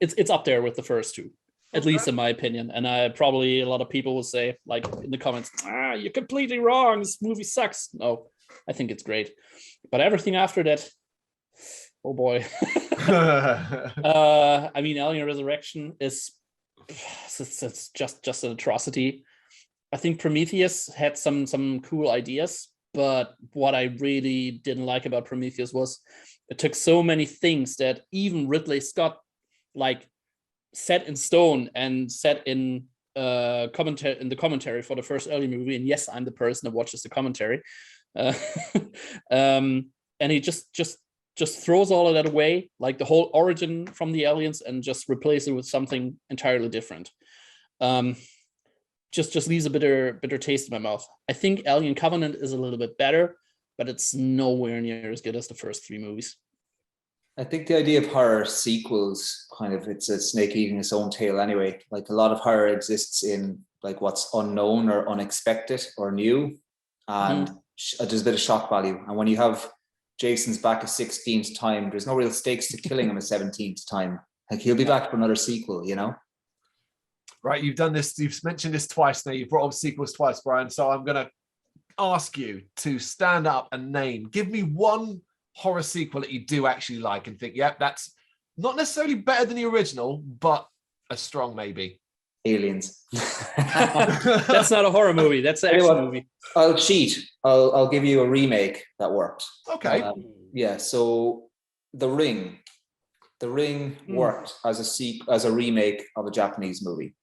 it's up there with the first two, at least in my opinion. And probably a lot of people will say, like in the comments, you're completely wrong, this movie sucks. No, I think it's great. But everything after that, oh boy. I mean, Alien Resurrection it's just an atrocity. I think Prometheus had some cool ideas, but what I really didn't like about Prometheus was it took so many things that even Ridley Scott like set in stone and set in commentary in the commentary for the first Alien movie. And yes, I'm the person that watches the commentary. And he just throws all of that away, like the whole origin from the aliens, and just replace it with something entirely different. Just leaves a bitter taste in my mouth. I think Alien Covenant is a little bit better, but it's nowhere near as good as the first three movies. I think the idea of horror sequels, kind of, it's a snake eating its own tail anyway. Like a lot of horror exists in like what's unknown or unexpected or new, and there's a bit of shock value. And when you have Jason's back a 16th time, there's no real stakes to killing him a 17th time. Like he'll be back for another sequel, you know? Right, you've done this, you've mentioned this twice now, you've brought up sequels twice, Brian, so I'm going to ask you to stand up and give me one horror sequel that you do actually like and think, yep, that's not necessarily better than the original, but a strong maybe. Aliens. That's not a horror movie, that's an action movie. I'll cheat. I'll give you a remake that worked. Okay. Yeah, so The Ring worked as a remake of a Japanese movie.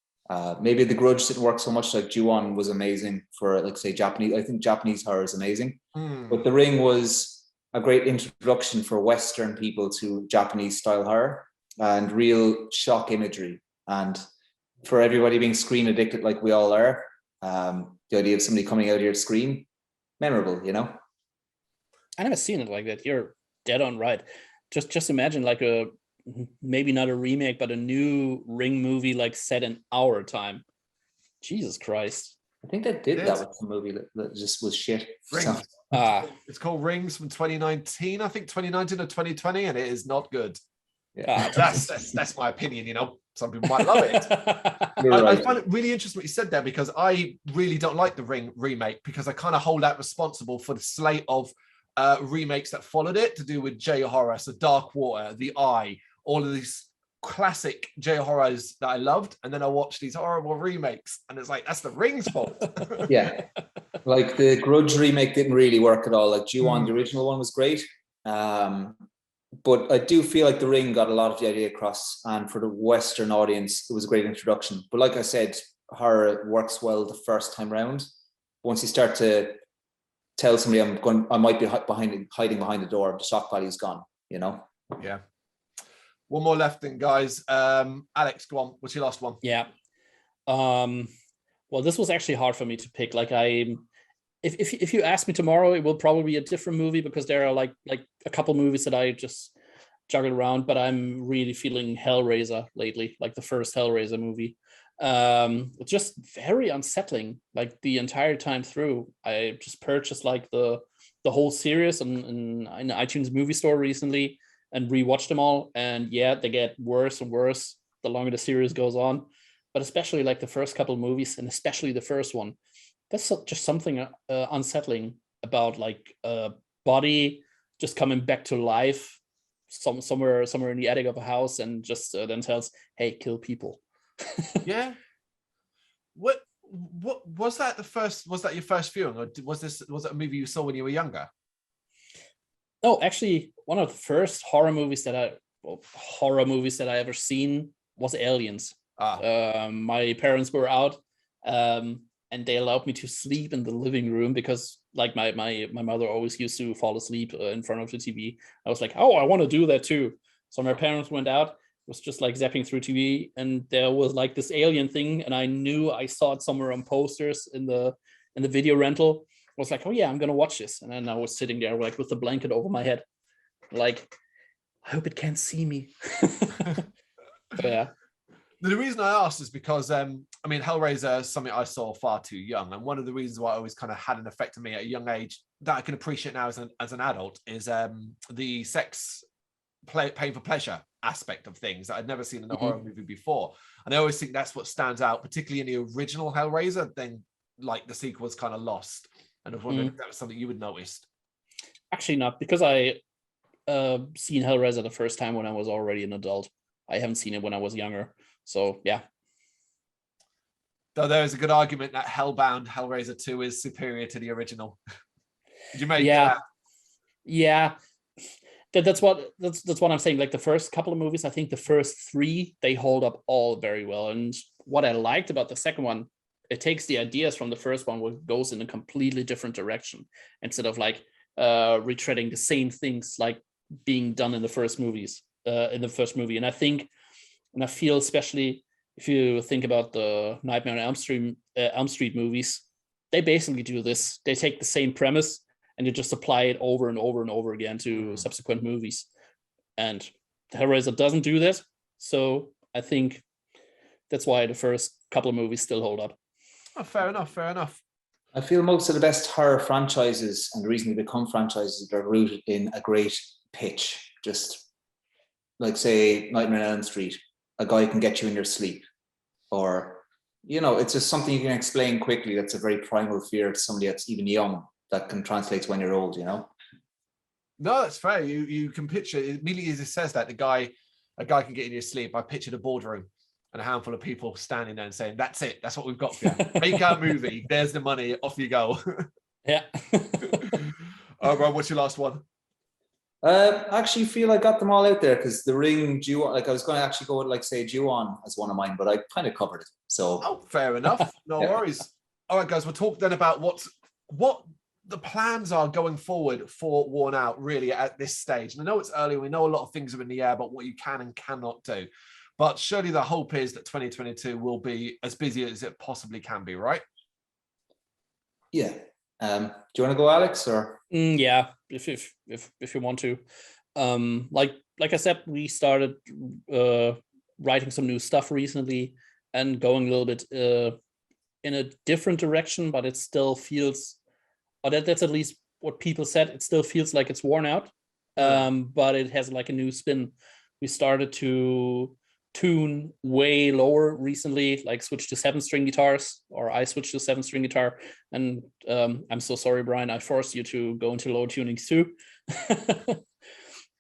Maybe The Grudge didn't work so much. Like Ju-on was amazing for, like, say, Japanese. I think Japanese horror is amazing, but The Ring was a great introduction for Western people to Japanese style horror and real shock imagery. And for everybody being screen addicted like we all are, the idea of somebody coming out here to scream, memorable, you know? I never seen it like that. You're dead on right. Just imagine like maybe not a remake, but a new Ring movie like set in our time. Jesus Christ. I think they did that with the movie that just was shit. Rings. It's called Rings from 2019, I think 2019 or 2020, and it is not good. Yeah, that's my opinion, you know. Some people might love it. I find it really interesting what you said there, because I really don't like the Ring remake, because I kind of hold that responsible for the slate of remakes that followed it to do with J-horror, so Dark Water, The Eye, all of these classic J horrors that I loved, and then I watched these horrible remakes, and it's like that's the Ring's fault. Yeah, like the Grudge remake didn't really work at all. Like Ju-on, the original one was great, but I do feel like the Ring got a lot of the idea across, and for the Western audience, it was a great introduction. But like I said, horror works well the first time round. Once you start to tell somebody I might be hiding behind the door, the shock value's gone, you know? Yeah. One more left then, guys. Alex, go on. What's your last one? Yeah. Well, this was actually hard for me to pick. Like if you ask me tomorrow, it will probably be a different movie, because there are like a couple movies that I just juggled around, but I'm really feeling Hellraiser lately, like the first Hellraiser movie. It's just very unsettling, like the entire time through. I just purchased like the whole series in iTunes movie store recently and rewatched them all, and yeah, they get worse and worse the longer the series goes on. But especially like the first couple of movies, and especially the first one, that's just something unsettling about like a body just coming back to life somewhere in the attic of a house, and just then tells, hey, kill people. Yeah. What was that was that your first viewing, or was it a movie you saw when you were younger? No, actually, one of the first horror movies that I ever seen was Aliens. My parents were out, and they allowed me to sleep in the living room, because like my mother always used to fall asleep in front of the TV. I was like, oh, I want to do that too. So my parents went out, was just like zapping through TV, and there was like this alien thing, and I knew I saw it somewhere on posters in the video rental. I was like, oh yeah, I'm gonna watch this. And then I was sitting there like with the blanket over my head, like, I hope it can't see me. Yeah. The reason I asked is because I mean, Hellraiser is something I saw far too young, and one of the reasons why it always kind of had an effect on me at a young age that I can appreciate now as an adult is the sex pain for pleasure aspect of things that I'd never seen in a horror movie before. And I always think that's what stands out, particularly in the original Hellraiser. Then like the sequel was kind of lost, and I was wondering if that was something you would noticed. Actually not, because I seen Hellraiser the first time when I was already an adult. I haven't seen it when I was younger. So yeah. Though there is a good argument that Hellbound Hellraiser 2 is superior to the original. Did you make Yeah. That's what I'm saying. Like the first couple of movies, I think the first three, they hold up all very well. And what I liked about the second one, it takes the ideas from the first one, which goes in a completely different direction, instead of like retreading the same things like being done in the first movie. And I think, and I feel, especially if you think about the Nightmare on Elm Street movies, they basically do this. They take the same premise and you just apply it over and over and over again to subsequent movies. And Hellraiser doesn't do that. So I think that's why the first couple of movies still hold up. Oh, fair enough. I feel most of the best horror franchises, and the reason they become franchises, are rooted in a great pitch. Just like, say, Nightmare on Elm Street, a guy can get you in your sleep. Or, you know, it's just something you can explain quickly that's a very primal fear to somebody that's even young, that can translate to when you're old, you know? No, that's fair. You can picture it immediately as it says that a guy can get in your sleep. I pictured a boardroom and a handful of people standing there and saying, "That's it. That's what we've got for you. Make our movie. There's the money. Off you go." Yeah. Oh, bro, what's your last one? I actually feel I got them all out there, because the Ring, Ju-on, like I was going to actually go with, like, say, Ju-on as one of mine, but I kind of covered it. So. Oh, fair enough. No worries. All right, guys, we'll talk then about what the plans are going forward for Worn Out, really, at this stage. And I know it's early. We know a lot of things are in the air about what you can and cannot do. But surely the hope is that 2022 will be as busy as it possibly can be, right? Yeah. Do you want to go, Alex, or? Yeah, if you want to. Like I said, we started writing some new stuff recently and going a little bit in a different direction, but it still feels, or that's at least what people said, it still feels like it's worn out. But it has like a new spin. We started to tune way lower recently, like switch to 7-string guitars, or I switched to 7-string guitar. And I'm so sorry, Brian, I forced you to go into low tunings too.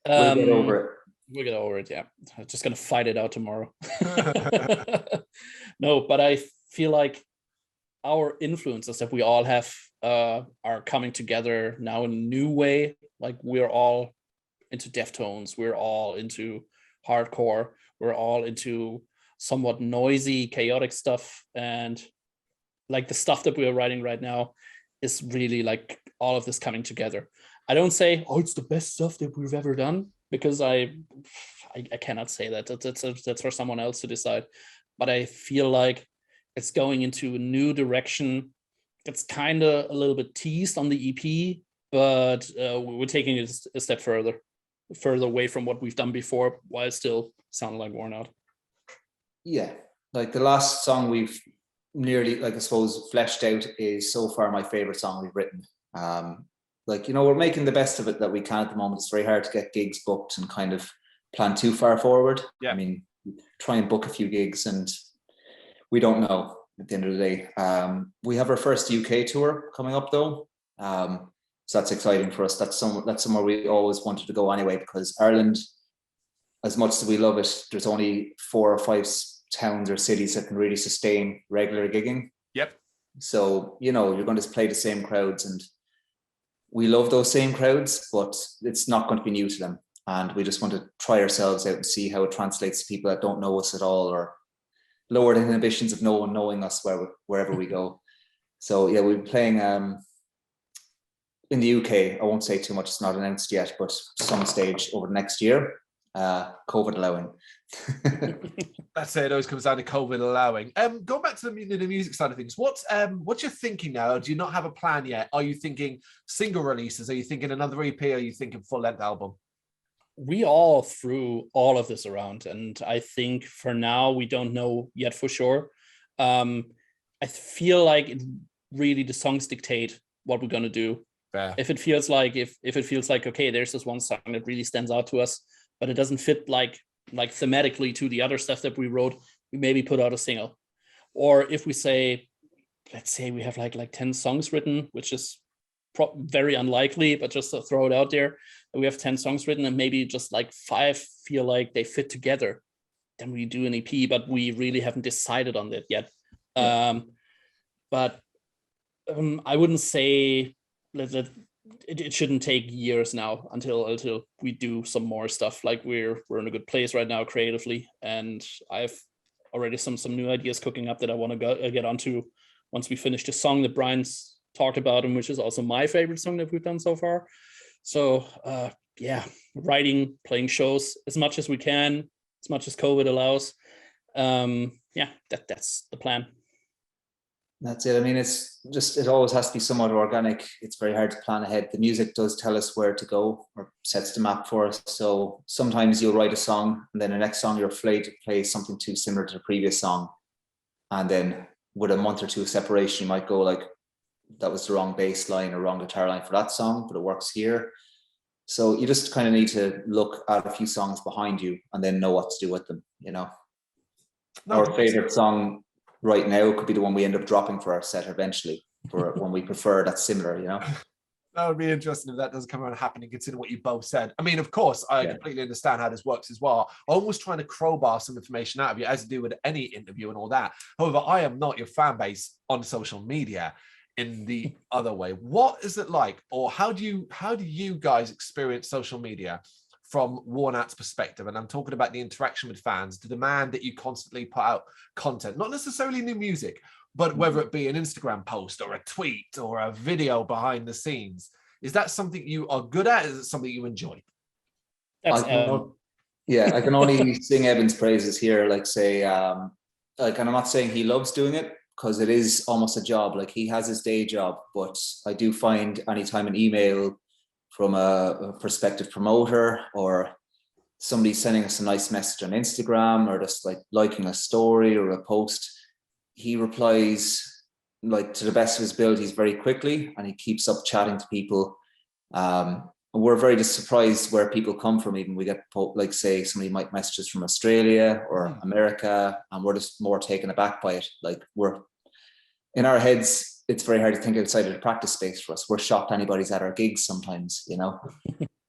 We'll get over it. We'll get over it. Yeah, I'm just gonna fight it out tomorrow. No, but I feel like our influences that we all have are coming together now in a new way. Like we're all into Deftones, we're all into hardcore, we're all into somewhat noisy, chaotic stuff, and like the stuff that we are writing right now is really like all of this coming together. I don't say, oh, it's the best stuff that we've ever done, because I cannot say that. That's for someone else to decide. But I feel like it's going into a new direction. It's kind of a little bit teased on the EP, but we're taking it a step further away from what we've done before, while still sounding like Worn Out. Yeah, like the last song we've nearly, like I suppose, fleshed out is so far my favorite song we've written. Like, you know, we're making the best of it that we can at the moment. It's very hard to get gigs booked and kind of plan too far forward. Yeah. I mean, try and book a few gigs and we don't know at the end of the day. We have our first UK tour coming up though. So that's exciting for us. That's somewhere we always wanted to go anyway, because Ireland, as much as we love it, there's only 4 or 5 towns or cities that can really sustain regular gigging. Yep. So, you know, you're going to play the same crowds, and we love those same crowds, but it's not going to be new to them. And we just want to try ourselves out and see how it translates to people that don't know us at all, or lower the inhibitions of no one knowing us wherever we go. So yeah, we'll be playing in the UK. I won't say too much, it's not announced yet, but some stage over the next year, COVID allowing. That's it. It always comes down to COVID allowing. Going back to the music side of things, what's your thinking now? Do you not have a plan yet? Are you thinking single releases? Are you thinking another EP? Are you thinking full-length album? We all threw all of this around, and I think for now we don't know yet for sure. I feel like the songs dictate what we're gonna do. Fair. If it feels like okay, there's this one song that really stands out to us, but it doesn't fit like thematically to the other stuff that we wrote, we maybe put out a single. Or if we say, let's say we have like 10 songs written, which is very unlikely, but just to throw it out there, we have 10 songs written and maybe just like 5 feel like they fit together, then we do an EP, but we really haven't decided on that yet. Yeah. But I wouldn't say that it shouldn't take years now until we do some more stuff. Like we're in a good place right now creatively, and I've already some new ideas cooking up that I want to get onto once we finish the song that Brian's talked about, and which is also my favorite song that we've done so far. So yeah, writing, playing shows as much as we can, as much as COVID allows. Yeah, that's the plan. That's it. I mean, it's just, it always has to be somewhat organic. It's very hard to plan ahead. The music does tell us where to go, or sets the map for us. So sometimes you'll write a song and then the next song you're afraid to play something too similar to the previous song. And then with a month or two of separation, you might go like, that was the wrong bass line or wrong guitar line for that song, but it works here. So you just kind of need to look at a few songs behind you and then know what to do with them, you know. Our favorite song right now could be the one we end up dropping for our set eventually, for one we prefer that's similar, you know. That would be interesting if that doesn't come around happening, considering what you both said. I mean, of course, I completely understand how this works as well. I'm almost trying to crowbar some information out of you, as you do with any interview and all that. However, I am not your fan base on social media in the other way. What is it like, or how do you guys experience social media from Worn Out's perspective? And I'm talking about the interaction with fans, the demand that you constantly put out content, not necessarily new music, but whether it be an Instagram post or a tweet or a video behind the scenes. Is that something you are good at? Is it something you enjoy? That's I can only sing Evan's praises here. Like say, and I'm not saying he loves doing it, because it is almost a job. Like he has his day job, but I do find anytime an email from a prospective promoter or somebody sending us a nice message on Instagram, or just like liking a story or a post, he replies like to the best of his abilities very quickly, and he keeps up chatting to people. And we're very just surprised where people come from. Even we get like say somebody might message us from Australia or America, and we're just more taken aback by it. Like we're in our heads, it's very hard to think outside of the practice space for us. We're shocked anybody's at our gigs sometimes, you know.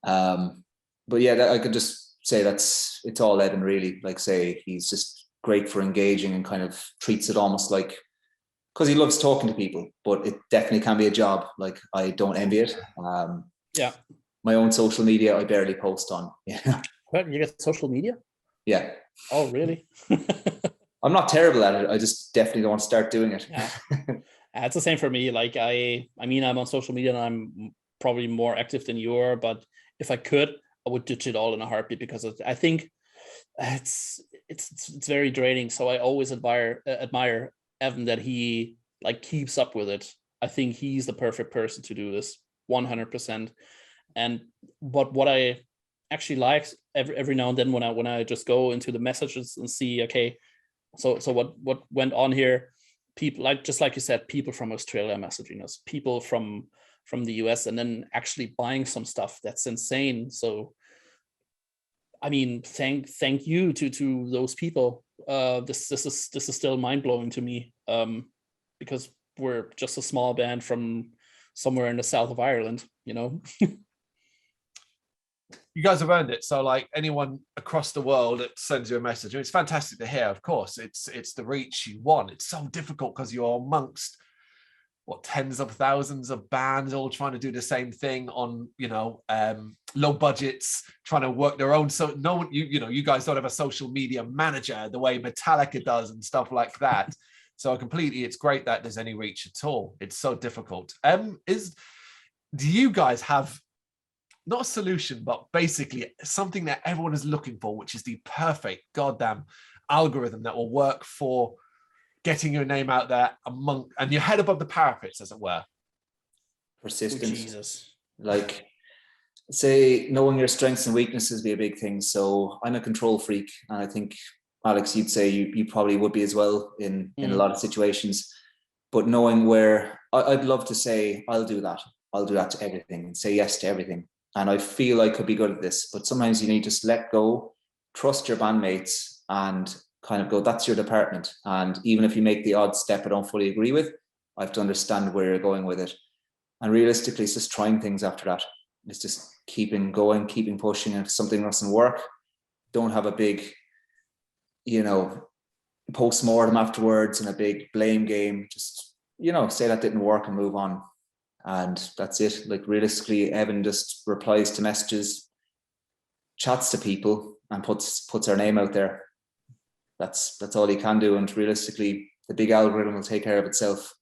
But yeah, I could just say it's all Evan really. Like say he's just great for engaging and kind of treats it almost like, because he loves talking to people, but it definitely can be a job. Like I don't envy it. Yeah. My own social media, I barely post on. Yeah. What, you get social media? Yeah. Oh, really? I'm not terrible at it. I just definitely don't want to start doing it. Yeah. It's the same for me. Like I mean, I'm on social media and I'm probably more active than you are, but if I could, I would ditch it all in a heartbeat, because I think it's very draining. So I always admire Evan that he like keeps up with it. I think he's the perfect person to do this 100%. And what I actually like every now and then when I just go into the messages and see, okay, so what went on here, people like you said, people from Australia messaging us, people from the US, and then actually buying some stuff. That's insane. So I mean, thank you to those people. This is still mind-blowing to me, because we're just a small band from somewhere in the south of Ireland, you know. You guys have earned it. So like anyone across the world that sends you a message, and it's fantastic to hear, of course. It's the reach you want. It's so difficult because you're amongst tens of thousands of bands all trying to do the same thing on, you know, low budgets, trying to work their own. So no one, you guys don't have a social media manager the way Metallica does and stuff like that. So it's great that there's any reach at all. It's so difficult. Do you guys have not a solution, but basically something that everyone is looking for, which is the perfect goddamn algorithm that will work for getting your name out there and your head above the parapets, as it were? Persistence. Oh, Jesus. Like, say, knowing your strengths and weaknesses be a big thing. So I'm a control freak, and I think, Alex, you'd say you probably would be as well in a lot of situations. But knowing where, I'd love to say, I'll do that to everything and say yes to everything. And I feel I could be good at this, but sometimes you need to just let go, trust your bandmates, and kind of go, that's your department. And even if you make the odd step I don't fully agree with, I have to understand where you're going with it. And realistically, it's just trying things after that. It's just keeping going, keeping pushing. And if something doesn't work, don't have a big, post-mortem afterwards and a big blame game. Just, say that didn't work and move on. And that's it. Like realistically, Evan just replies to messages, chats to people, and puts our name out there. That's all he can do. And realistically, the big algorithm will take care of itself.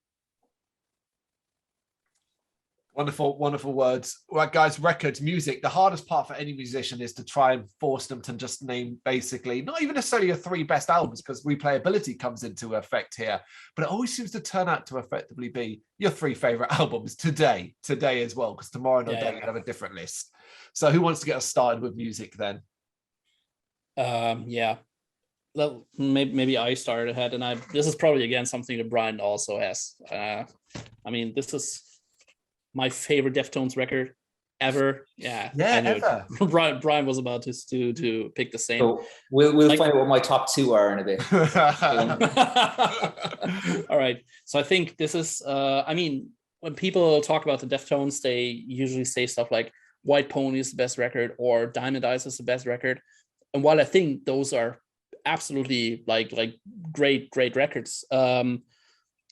Wonderful, wonderful words. Right, guys, records, music. The hardest part for any musician is to try and force them to just name basically, not even necessarily your 3 best albums, because replayability comes into effect here, but it always seems to turn out to effectively be your 3 favorite albums today as well, because tomorrow, no doubt, you'll have a different list. So who wants to get us started with music then? Yeah. Well, maybe I started ahead, and this is probably again something that Brian also has. I mean, this is my favorite Deftones record ever. Yeah, ever. Brian was about to pick the same. So we'll find out what my top 2 are in a bit. All right. So I think this is. I mean, when people talk about the Deftones, they usually say stuff like "White Pony" is the best record or "Diamond Eyes" is the best record. And while I think those are absolutely like great records,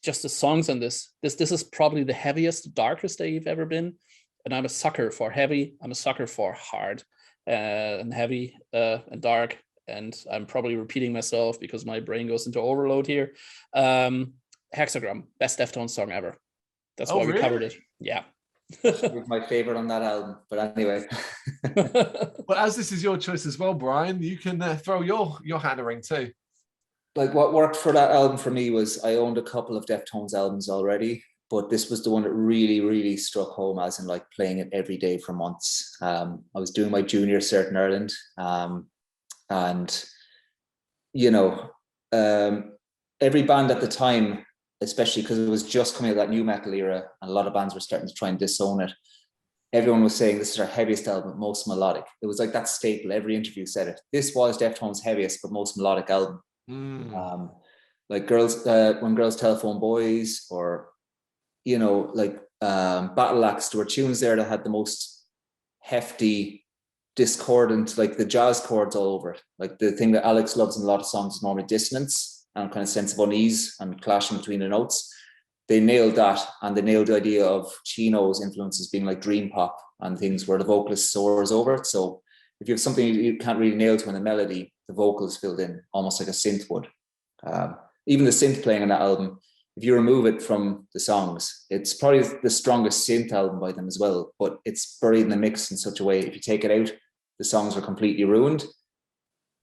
just the songs on this is probably the heaviest, the darkest they've ever been. And I'm a sucker for heavy. I'm a sucker for hard and heavy and dark. And I'm probably repeating myself because my brain goes into overload here. Hexagram, best Deftones song ever. That's why we covered it. Yeah. My favorite on that album, but anyway. Well, as this is your choice as well, Brian, you can throw your hat in the ring too. Like what worked for that album for me was I owned a couple of Deftones albums already, but this was the one that really, really struck home, as in like playing it every day for months. I was doing my junior cert in Ireland, and every band at the time, especially because it was just coming out of that new metal era, and a lot of bands were starting to try and disown it. Everyone was saying this is our heaviest album, most melodic. It was like that staple. Every interview said it. This was Deftones' heaviest but most melodic album. Like when Girls Telephone Boys, or Battle Axe, there were tunes there that had the most hefty discordant, like the jazz chords all over it. Like the thing that Alex loves in a lot of songs is normally dissonance and kind of sense of unease and clashing between the notes. They nailed that, and they nailed the idea of Chino's influences being like dream pop and things where the vocalist soars over it. So if you have something you can't really nail to in a melody, the vocals filled in almost like a synth would. Even the synth playing on that album, if you remove it from the songs, it's probably the strongest synth album by them as well, but it's buried in the mix in such a way, if you take it out, the songs are completely ruined.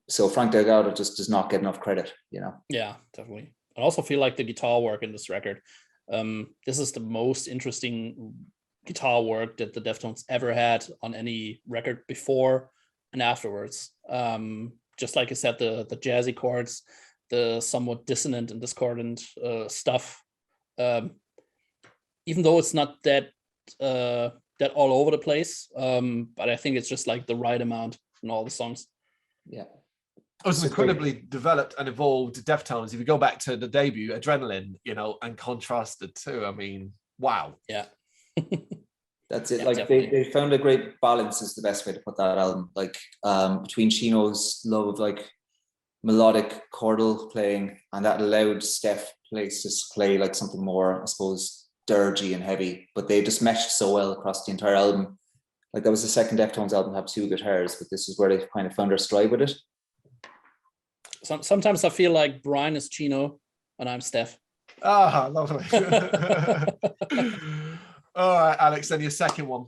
So Frank Delgado just does not get enough credit, you know? Yeah, definitely. I also feel like the guitar work in this record, this is the most interesting guitar work that the Deftones ever had on any record before and afterwards. Just like I said, the jazzy chords, the somewhat dissonant and discordant stuff. Even though it's not that all over the place, but I think it's just like the right amount in all the songs. Yeah. It was an incredibly developed and evolved Deftones. If you go back to the debut, Adrenaline, you know, and contrast the two, I mean, wow. Yeah. That's it. Yeah, like they found a great balance is the best way to put that album. Like between Chino's love of like melodic chordal playing and that allowed Steph Place to play like something more, I suppose, dirgy and heavy, but they just meshed so well across the entire album. Like that was the second Deftones album to have two guitars, but this is where they kind of found their stride with it. Sometimes I feel like Brrraaains is Chino and I'm Steph. Ah, lovely. All right, Alex, then your second one.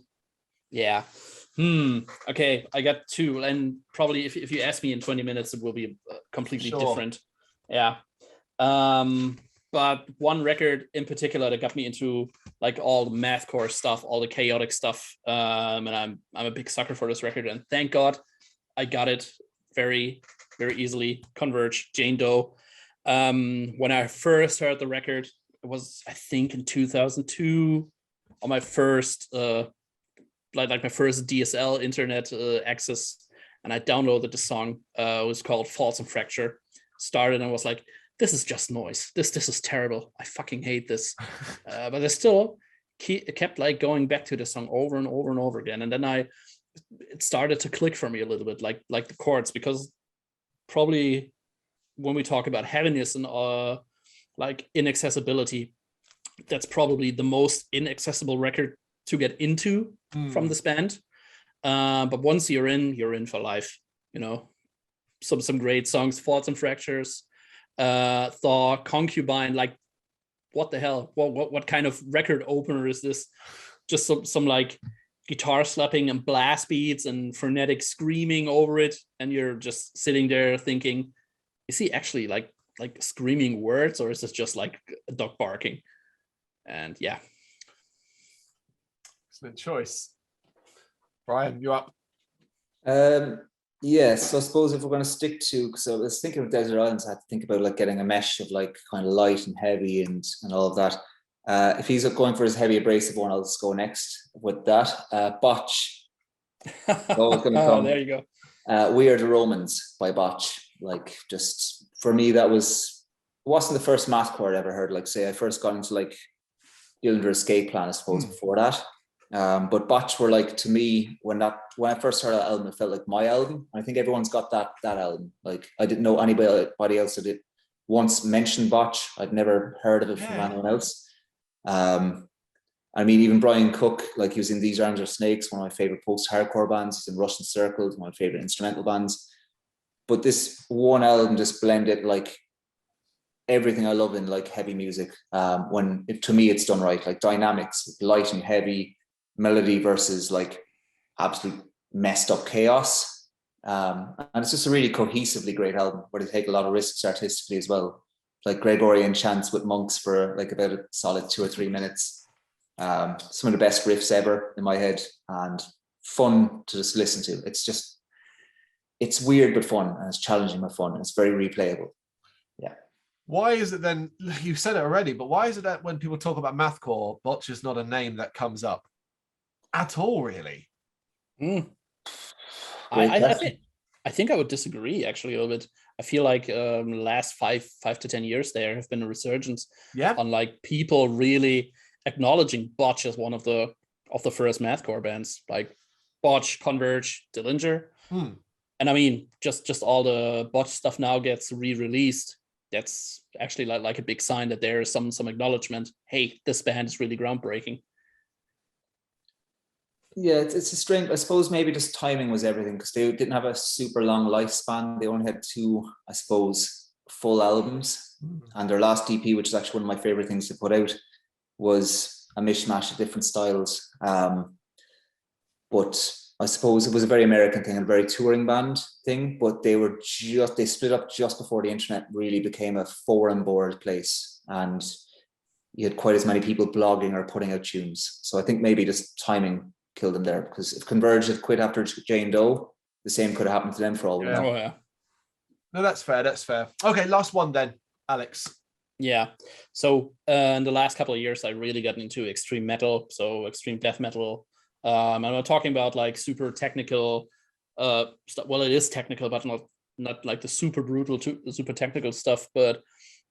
Yeah. Okay, I got two, and probably if you ask me in 20 minutes, it will be completely different. Yeah. But one record in particular that got me into like all the mathcore stuff, all the chaotic stuff. And I'm a big sucker for this record, and thank God I got it very, very easily. Converge, Jane Doe. When I first heard the record, it was I think in 2002 on my first like my first DSL internet access, and I downloaded the song. It was called False and Fracture. Started and was like, this is just noise. This is terrible. I fucking hate this. But I still kept like going back to the song over and over and over again. And then it started to click for me a little bit, like the chords, because probably when we talk about heaviness and like inaccessibility, that's probably the most inaccessible record to get into from this band. But once you're in for life, you know. Some great songs, Faults and Fractures, Thaw, Concubine, like what the hell? What kind of record opener is this? Just some like guitar slapping and blast beats and frenetic screaming over it, and you're just sitting there thinking, is he actually like screaming words, or is this just like a dog barking? And yeah. Excellent choice. Brian, you up? Yes, so I suppose if we're going to stick to, because I was thinking of Desert Islands, I had to think about like getting a mesh of like kind of light and heavy and all of that. If he's going for his heavy abrasive one, I'll just go next with that. Botch. Always going to come. There you go. We Are the Romans by Botch. Like, just for me, it wasn't the first mathcore I ever heard. Like, say I first got into like Dillinger Escape Plan, I suppose, before that. But Botch were like, to me, when I first heard that album, it felt like my album. I think everyone's got that album. Like, I didn't know anybody else that once mentioned Botch. I'd never heard of it from anyone else. I mean, even Brian Cook, like, he was in These Arms Are Snakes, one of my favorite post-hardcore bands. He's in Russian Circles, one of my favorite instrumental bands. But this one album just blended like everything I love in like heavy music. To me, it's done right. Like dynamics, light and heavy, melody versus like absolute messed up chaos. And it's just a really cohesively great album where they take a lot of risks artistically as well. Like Gregorian chants with monks for like about a solid 2 or 3 minutes. Some of the best riffs ever in my head, and fun to just listen to. It's weird but fun, and it's challenging but fun, and it's very replayable. Yeah. Why is it then, you said it already, but why is it that when people talk about mathcore, Botch is not a name that comes up at all, really? I think I would disagree actually a little bit. I feel like last 5 to 10 years there have been a resurgence on like people really acknowledging Botch as one of the first mathcore bands. Like Botch, Converge, Dillinger. And I mean, just all the Botch stuff now gets re-released. That's actually like a big sign that there is some acknowledgement. Hey, this band is really groundbreaking. Yeah, it's a strange. I suppose maybe just timing was everything, because they didn't have a super long lifespan. They only had 2, I suppose, full albums, and their last EP, which is actually one of my favorite things to put out, was a mishmash of different styles. But I suppose it was a very American thing, a very touring band thing. But they split up just before the internet really became a forum board place, and you had quite as many people blogging or putting out tunes. So I think maybe just timing killed them there, because if Converge had quit after Jane Doe, the same could have happened to them for all we know. Oh, yeah. No, that's fair. That's fair. Okay, last one then, Alex. Yeah. So in the last couple of years, I really got into extreme metal, so extreme death metal. I'm not talking about like super technical stuff. Well, it is technical, but not like the super brutal, super technical stuff. But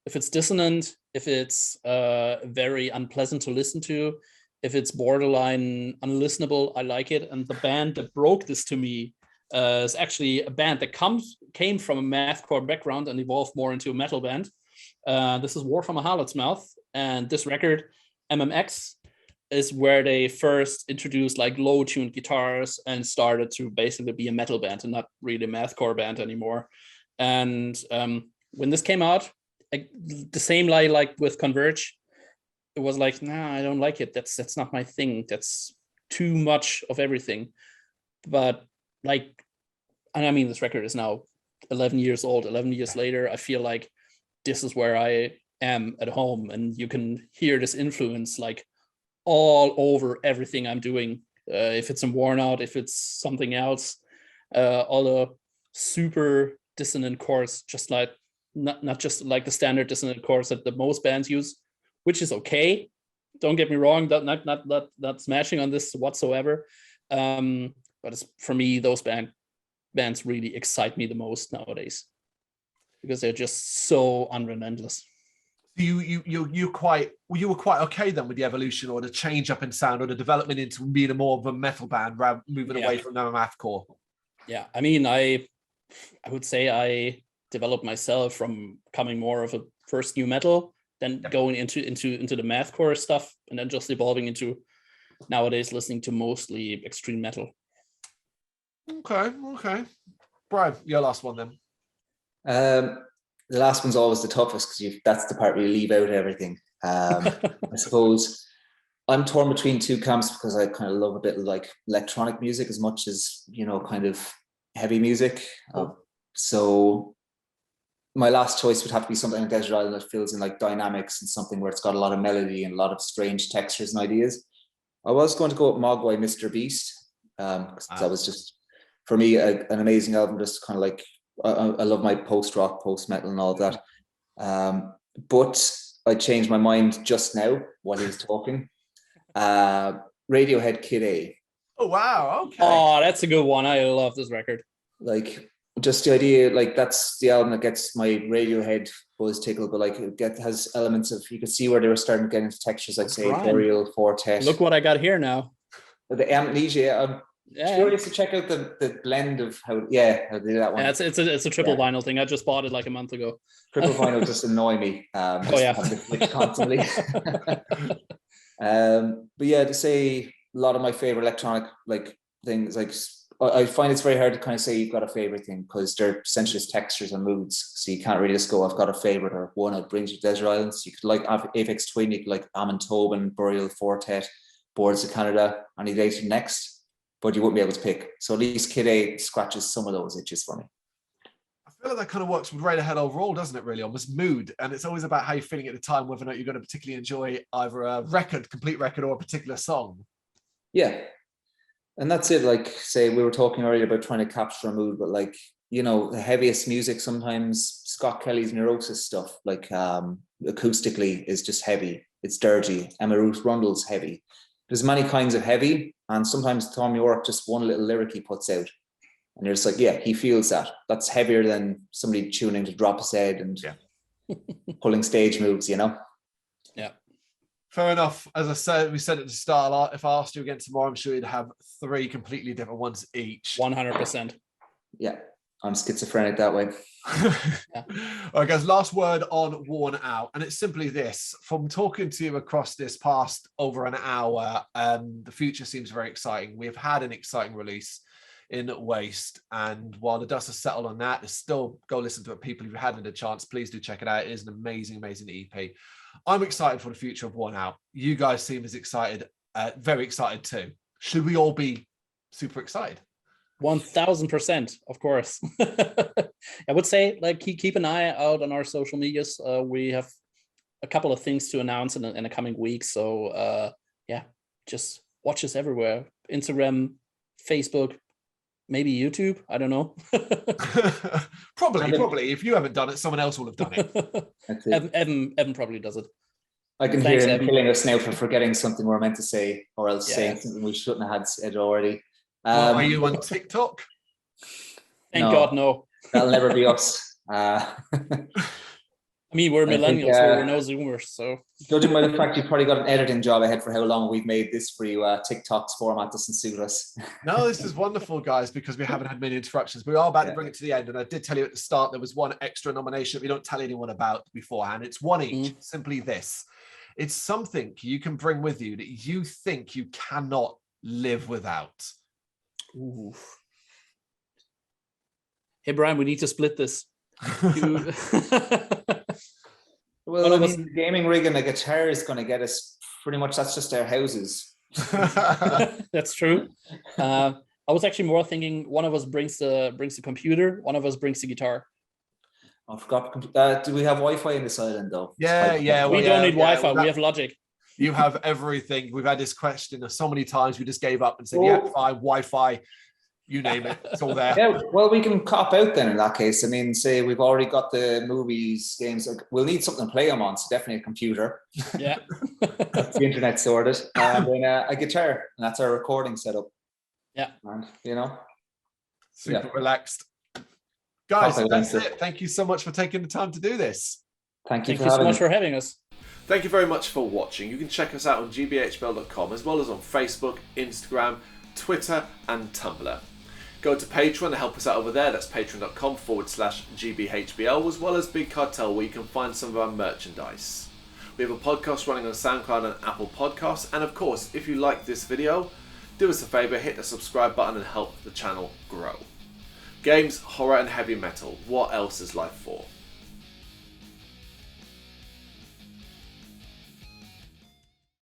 if it's dissonant, if it's very unpleasant to listen to, if it's borderline unlistenable, I like it. And the band that broke this to me is actually a band that came from a mathcore background and evolved more into a metal band. This is War from a Harlot's Mouth, and this record, MMX, is where they first introduced like low-tuned guitars and started to basically be a metal band and not really a mathcore band anymore. And when this came out, the same like with Converge, it was like, nah, I don't like it. That's not my thing. That's too much of everything. But like, and I mean, this record is now 11 years old. 11 years later, I feel like this is where I am at home, and you can hear this influence like all over everything I'm doing. If it's in Worn Out, if it's something else, all the super dissonant chords, just like not just like the standard dissonant chords that the most bands use, which is okay. Don't get me wrong, not smashing on this whatsoever. But it's, for me, those bands really excite me the most nowadays, because they're just so unrelentless. You were quite okay then with the evolution or the change up in sound or the development into being more of a metal band, rather moving away from mathcore. Yeah, I mean, I would say I developed myself from coming more of a first new metal, then going into the mathcore stuff, and then just evolving into nowadays listening to mostly extreme metal. Okay. Brian, your last one then. The last one's always the toughest, because that's the part where you leave out everything. I suppose I'm torn between 2 camps, because I kind of love a bit of like electronic music as much as, kind of heavy music. So my last choice would have to be something like Desert Island that fills in like dynamics and something where it's got a lot of melody and a lot of strange textures and ideas. I was going to go with Mogwai Mr. Beast, because that was just, for me, an amazing album. Just kind of like, I love my post-rock, post-metal and all of that. But I changed my mind just now while he was talking. Radiohead Kid A. Oh, wow. Okay. Oh, that's a good one. I love this record. Like, just the idea, like, that's the album that gets my Radiohead buzz tickled, but like it has elements of, you could see where they were starting to get into textures, like say Boreal Fortet. Look what I got here now. The Amnesia. I'm curious to check out the blend of how they did that one. Yeah, it's a triple vinyl thing. I just bought it like a month ago. Triple vinyl just annoy me. Constantly. But yeah, to say a lot of my favorite electronic like things, like I find it's very hard to kind of say you've got a favorite thing, because they're essentially just textures and moods. So you can't really just go, I've got a favorite or one that brings you to Desert Island. So you could like Aphex Twin, you could like Amon Tobin, Boreal Fortet, Boards of Canada, and he later next, but you wouldn't be able to pick. So at least Kid A scratches some of those itches for me. I feel like that kind of works with Radiohead overall, doesn't it, really? Almost mood. And it's always about how you're feeling at the time, whether or not you're going to particularly enjoy either a complete record, or a particular song. Yeah. And that's it. Like, say, we were talking earlier about trying to capture a mood, but like, the heaviest music, sometimes Scott Kelly's Neurosis stuff, like acoustically is just heavy. It's dirty. Emma Ruth Rundle's heavy. There's many kinds of heavy. And sometimes Tom York, just one little lyric he puts out, and you're just like, yeah, he feels that. That's heavier than somebody tuning to Drop His Head and pulling stage moves, Yeah. Fair enough. As I said, we said at the start, if I asked you again tomorrow, I'm sure you'd have 3 completely different ones each. 100%. Yeah, I'm schizophrenic that way. Yeah. All right, guys, last word on Worn Out. And it's simply this. From talking to you across this past over an hour, the future seems very exciting. We've had an exciting release in Waste. And while the dust has settled on that, still go listen to it. People who hadn't had a chance, please do check it out. It is an amazing, amazing EP. I'm excited for the future of Worn Out. You guys seem as excited, very excited too. Should we all be super excited? 1000%, of course. I would say, like, keep an eye out on our social medias. We have a couple of things to announce in the coming weeks. So yeah, just watch us everywhere. Instagram, Facebook, maybe YouTube. I don't know. Probably. If you haven't done it, someone else will have done it. Evan probably does it. I can hear him killing us now for forgetting something we're meant to say, or else saying something we shouldn't have had said already. Are you on TikTok? Thank God, no. That'll never be us. I mean, we're millennials, we're no Zoomers, so. Judging by the fact you've probably got an editing job ahead for how long we've made this for you, TikTok's format doesn't suit us. No, this is wonderful, guys, because we haven't had many interruptions. We are about to bring it to the end, and I did tell you at the start there was one extra nomination that we don't tell anyone about beforehand. It's one each, simply this. It's something you can bring with you that you think you cannot live without. Ooh. Hey, Brian, we need to split this. Well, I mean, the gaming rig and the guitar is going to get us pretty much, that's just our houses. That's true. I was actually more thinking one of us brings the computer, one of us brings the guitar. I forgot. Do we have Wi-Fi in this island though? Yeah. We don't need Wi-Fi. We have Logic. You have everything. We've had this question so many times. We just gave up and said, yeah, fine, Wi-Fi, you name it. It's all there. Yeah, well, we can cop out then in that case. I mean, say we've already got the movies, games. We'll need something to play them on, so definitely a computer. Yeah. That's the internet sorted. And then a guitar, and that's our recording setup. Yeah. And, super relaxed. Guys, that's it. Thank you so much for taking the time to do this. Thank you so much for having us. Thank you very much for watching. You can check us out on gbhbl.com as well as on Facebook, Instagram, Twitter and Tumblr. Go to Patreon to help us out over there. That's patreon.com/gbhbl, as well as Big Cartel, where you can find some of our merchandise. We have a podcast running on SoundCloud and Apple Podcasts. And of course, if you like this video, do us a favor, hit the subscribe button and help the channel grow. Games, horror and heavy metal. What else is life for?